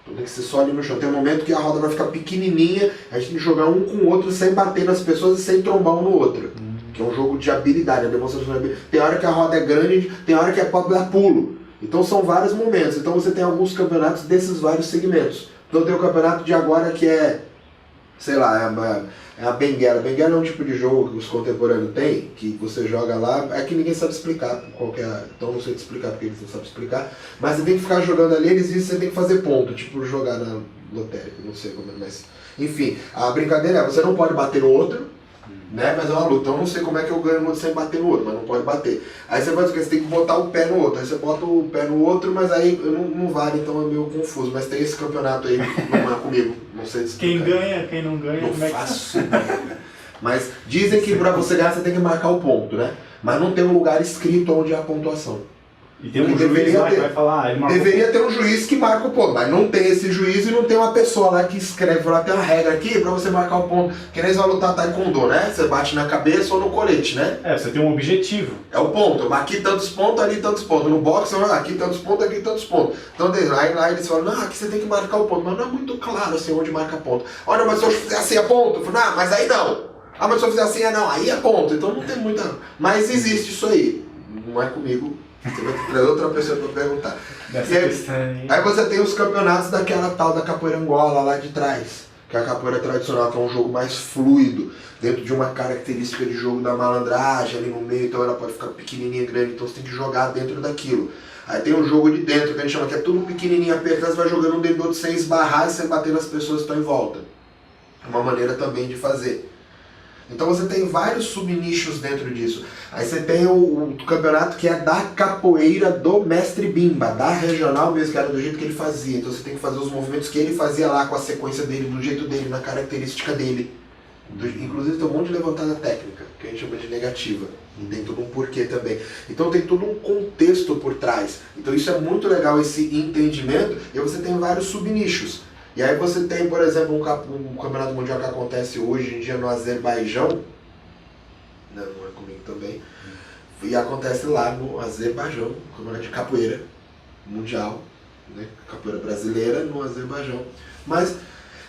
Tem que ser só ali no chão. Tem um momento que a roda vai ficar pequenininha, a gente tem que jogar um com o outro sem bater nas pessoas e sem trombar um no outro. Que é um jogo de habilidade, a demonstração de habilidade. Tem hora que a roda é grande, tem hora que é pode dar pulo. Então são vários momentos. Então você tem alguns campeonatos desses vários segmentos. Então tem o campeonato de agora que é, sei lá, é a benguela. Benguela é um tipo de jogo que os contemporâneos têm, que você joga lá, é que ninguém sabe explicar qual que é, então não sei te explicar porque eles não sabem explicar, mas você tem que ficar jogando ali, eles dizem que você tem que fazer ponto, tipo jogar na lotérica, não sei como é, mas enfim, a brincadeira é, você não pode bater no outro, né, mas é uma luta, então eu não sei como é que eu ganho sem bater no outro, mas não pode bater. Aí você faz o que? Você tem que botar o pé no outro, aí você bota o pé no outro, mas aí não vale, então é meio confuso, mas tem esse campeonato aí, não é comigo, não sei explicar. Quem ganha, quem não ganha, Não como é que faço ideia. Mas dizem que pra você ganhar você tem que marcar o ponto, né? Mas não tem um lugar escrito onde é a pontuação. E tem um juiz lá que vai falar, ele marcou. Deveria ter um juiz que marca o ponto, mas não tem esse juiz e não tem uma pessoa lá que escreve, lá tem uma regra aqui pra você marcar o ponto. Que nem você vai lutar taekwondo, né? Você bate na cabeça ou no colete, né? É, você tem um objetivo. É o ponto, aqui tantos pontos, ali tantos pontos. No boxe, aqui tantos pontos, aqui tantos pontos. Então aí lá eles falam, não, aqui você tem que marcar o ponto, mas não é muito claro assim onde marca ponto. Olha, mas se eu fizer assim é ponto? Eu falo, não, mas aí não. Ah, mas se eu fizer assim não, aí é ponto. Então não tem muita. Mas existe isso aí. Não é comigo. Você vai trazer outra pessoa pra perguntar. Aí você tem os campeonatos daquela tal da capoeira Angola lá de trás. Que é a capoeira tradicional, que é um jogo mais fluido, dentro de uma característica de jogo da malandragem ali no meio, então ela pode ficar pequenininha, grande, então você tem que jogar dentro daquilo. Aí tem um jogo de dentro, que a gente chama que é tudo pequenininho, apertado, você vai jogando um dentro do outro sem esbarrar e sem bater nas pessoas que estão em volta. É uma maneira também de fazer. Então você tem vários subnichos dentro disso. Aí você tem o campeonato que é da capoeira do mestre Bimba, da regional mesmo, que era do jeito que ele fazia. Então você tem que fazer os movimentos que ele fazia lá, com a sequência dele, do jeito dele, na característica dele. Inclusive tem um monte de levantada técnica, que a gente chama de negativa. E tem todo um porquê também. Então tem todo um contexto por trás. Então isso é muito legal, esse entendimento. E você tem vários subnichos. E aí você tem, por exemplo, um campeonato mundial que acontece hoje em dia no Azerbaijão, não é comigo também, e acontece lá no Azerbaijão, campeonato de capoeira mundial, né? Capoeira brasileira no Azerbaijão. Mas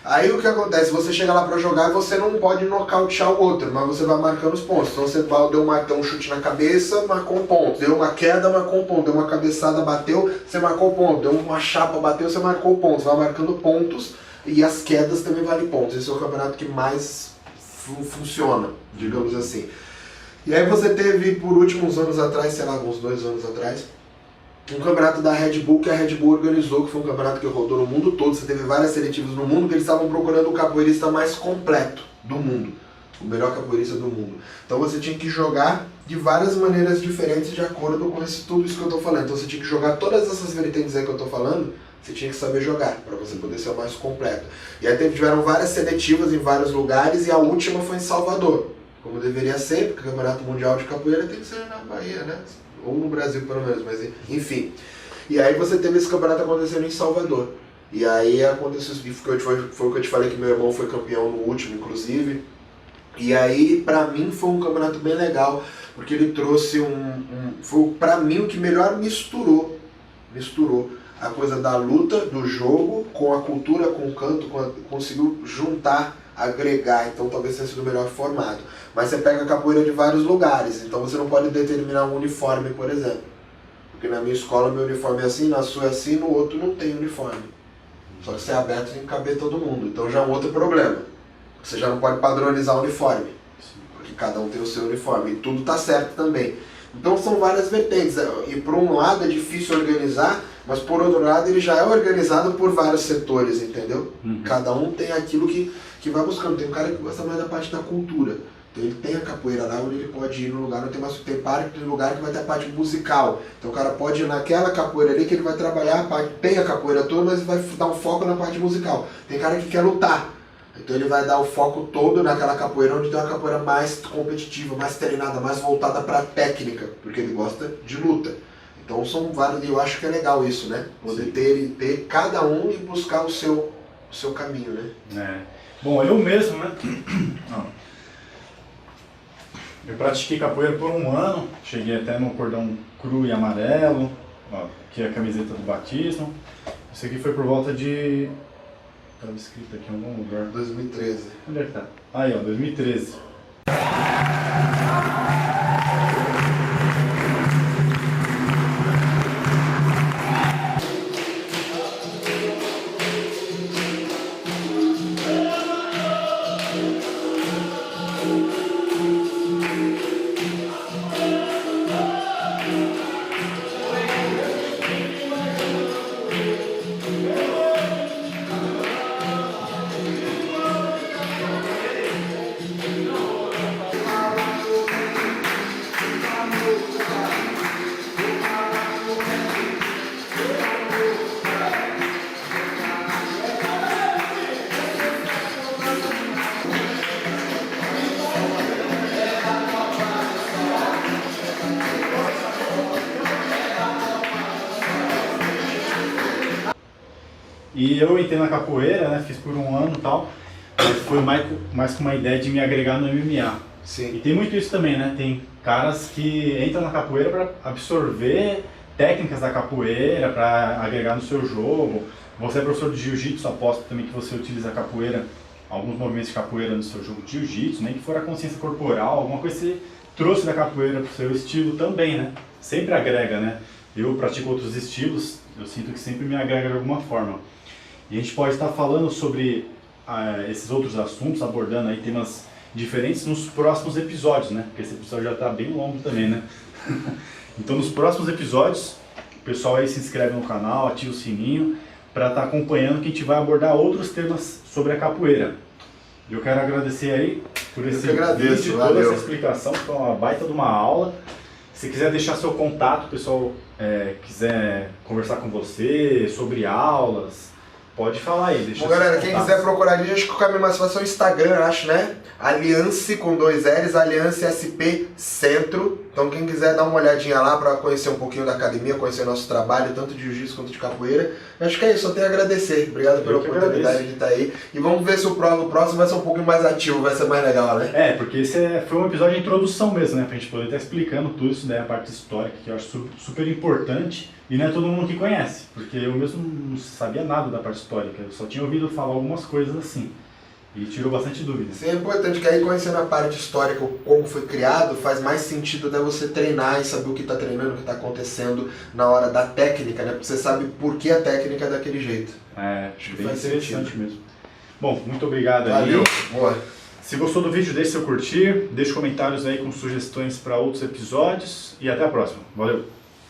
aí o que acontece? Você chega lá pra jogar e você não pode nocautear o outro, mas você vai marcando os pontos. Então você deu um chute na cabeça, marcou um ponto. Deu uma queda, marcou um ponto. Deu uma cabeçada, bateu, você marcou um ponto. Deu uma chapa, bateu, você marcou um ponto. Você vai marcando pontos e as quedas também valem pontos. Esse é o campeonato que mais funciona, digamos assim. E aí você teve, por últimos anos atrás, sei lá, uns 2 anos atrás, um campeonato da Red Bull, que a Red Bull organizou, que foi um campeonato que rodou no mundo todo. Você teve várias seletivas no mundo, que eles estavam procurando o capoeirista mais completo do mundo, o melhor capoeirista do mundo. Então você tinha que jogar de várias maneiras diferentes de acordo com tudo isso que eu estou falando. Então você tinha que jogar todas essas vertentes aí que eu estou falando, você tinha que saber jogar, para você poder ser o mais completo. E aí tiveram várias seletivas em vários lugares, e a última foi em Salvador, como deveria ser, porque o Campeonato Mundial de Capoeira tem que ser na Bahia, né? Ou no Brasil pelo menos, mas enfim. E aí você teve esse campeonato acontecendo em Salvador. E aí aconteceu, foi o que eu te falei, que meu irmão foi campeão no último, inclusive. E aí, pra mim, foi um campeonato bem legal, porque ele trouxe foi pra mim o que melhor misturou a coisa da luta, do jogo, com a cultura, com o canto, conseguiu juntar, agregar, então talvez tenha sido o melhor formato. Mas você pega a capoeira de vários lugares, então você não pode determinar um uniforme, por exemplo. Porque na minha escola meu uniforme é assim, na sua é assim, no outro não tem uniforme. Só que se é aberto tem que caber todo mundo, então já é um outro problema. Você já não pode padronizar o uniforme, porque cada um tem o seu uniforme, e tudo está certo também. Então são várias vertentes, e por um lado é difícil organizar, mas por outro lado ele já é organizado por vários setores, entendeu? Cada um tem aquilo que vai buscando. Tem um cara que gosta mais da parte da cultura, Então ele tem a capoeira lá onde ele pode ir no lugar, não tem mais tem parte de lugar que vai ter a parte musical. Então o cara pode ir naquela capoeira ali que ele vai trabalhar a parte, tem a capoeira toda, mas vai dar um foco na parte musical. Tem cara que quer lutar. Então ele vai dar o foco todo naquela capoeira onde tem uma capoeira mais competitiva, mais treinada, mais voltada para a técnica, porque ele gosta de luta. Então são vários, e eu acho que é legal isso, né? Poder ter cada um e buscar o seu caminho, né? Bom, eu mesmo, né? Eu pratiquei capoeira por um ano, cheguei até no cordão cru e amarelo, que é a camiseta do batismo. Isso aqui foi por volta de... Estava escrito aqui em algum lugar. 2013. Onde é que tá? Aí, ó, 2013. E eu entrei na capoeira, né, fiz por um ano e tal, mas foi mais com uma ideia de me agregar no MMA. Sim. E tem muito isso também, né, tem caras que entram na capoeira para absorver técnicas da capoeira, para agregar no seu jogo. Você é professor de jiu-jitsu, aposto também que você utiliza a capoeira, alguns movimentos de capoeira no seu jogo de jiu-jitsu, nem que for a consciência corporal, alguma coisa que você trouxe da capoeira para o seu estilo também, né, sempre agrega, né. Eu pratico outros estilos, eu sinto que sempre me agrega de alguma forma. E a gente pode estar falando sobre esses outros assuntos, abordando aí temas diferentes nos próximos episódios, né? Porque esse episódio já está bem longo também, né? Então nos próximos episódios, o pessoal aí se inscreve no canal, ativa o sininho para estar acompanhando que a gente vai abordar outros temas sobre a capoeira. E eu quero agradecer aí por esse vídeo, toda essa explicação, foi uma baita de uma aula. Se quiser deixar seu contato, o pessoal quiser conversar com você sobre aulas, pode falar aí. Deixa. Bom, galera, quem quiser procurar ali, acho que o caminho mais fácil é o Instagram, acho, né? Aliance com 2 L's, Aliance SP Centro. Então quem quiser dar uma olhadinha lá para conhecer um pouquinho da academia, conhecer nosso trabalho, tanto de jiu-jitsu quanto de capoeira. Acho que é isso, só tenho a agradecer. Obrigado pela oportunidade de estar aí. E vamos ver se o próximo vai ser um pouquinho mais ativo, vai ser mais legal, né? Porque esse foi um episódio de introdução mesmo, né? Pra gente poder estar explicando tudo isso, né? A parte histórica, que eu acho super importante. E não é todo mundo que conhece, porque eu mesmo não sabia nada da parte histórica. Eu só tinha ouvido falar algumas coisas assim. E tirou bastante dúvidas. Sim, é importante que aí conhecendo a parte histórica, como foi criado, faz mais sentido, né, você treinar e saber o que está treinando, o que está acontecendo na hora da técnica, né? Porque você sabe por que a técnica é daquele jeito. Acho que faz interessante mesmo. Bom, muito obrigado aí. Valeu, boa. Se gostou do vídeo, deixe seu curtir, deixe comentários aí com sugestões para outros episódios e até a próxima. Valeu!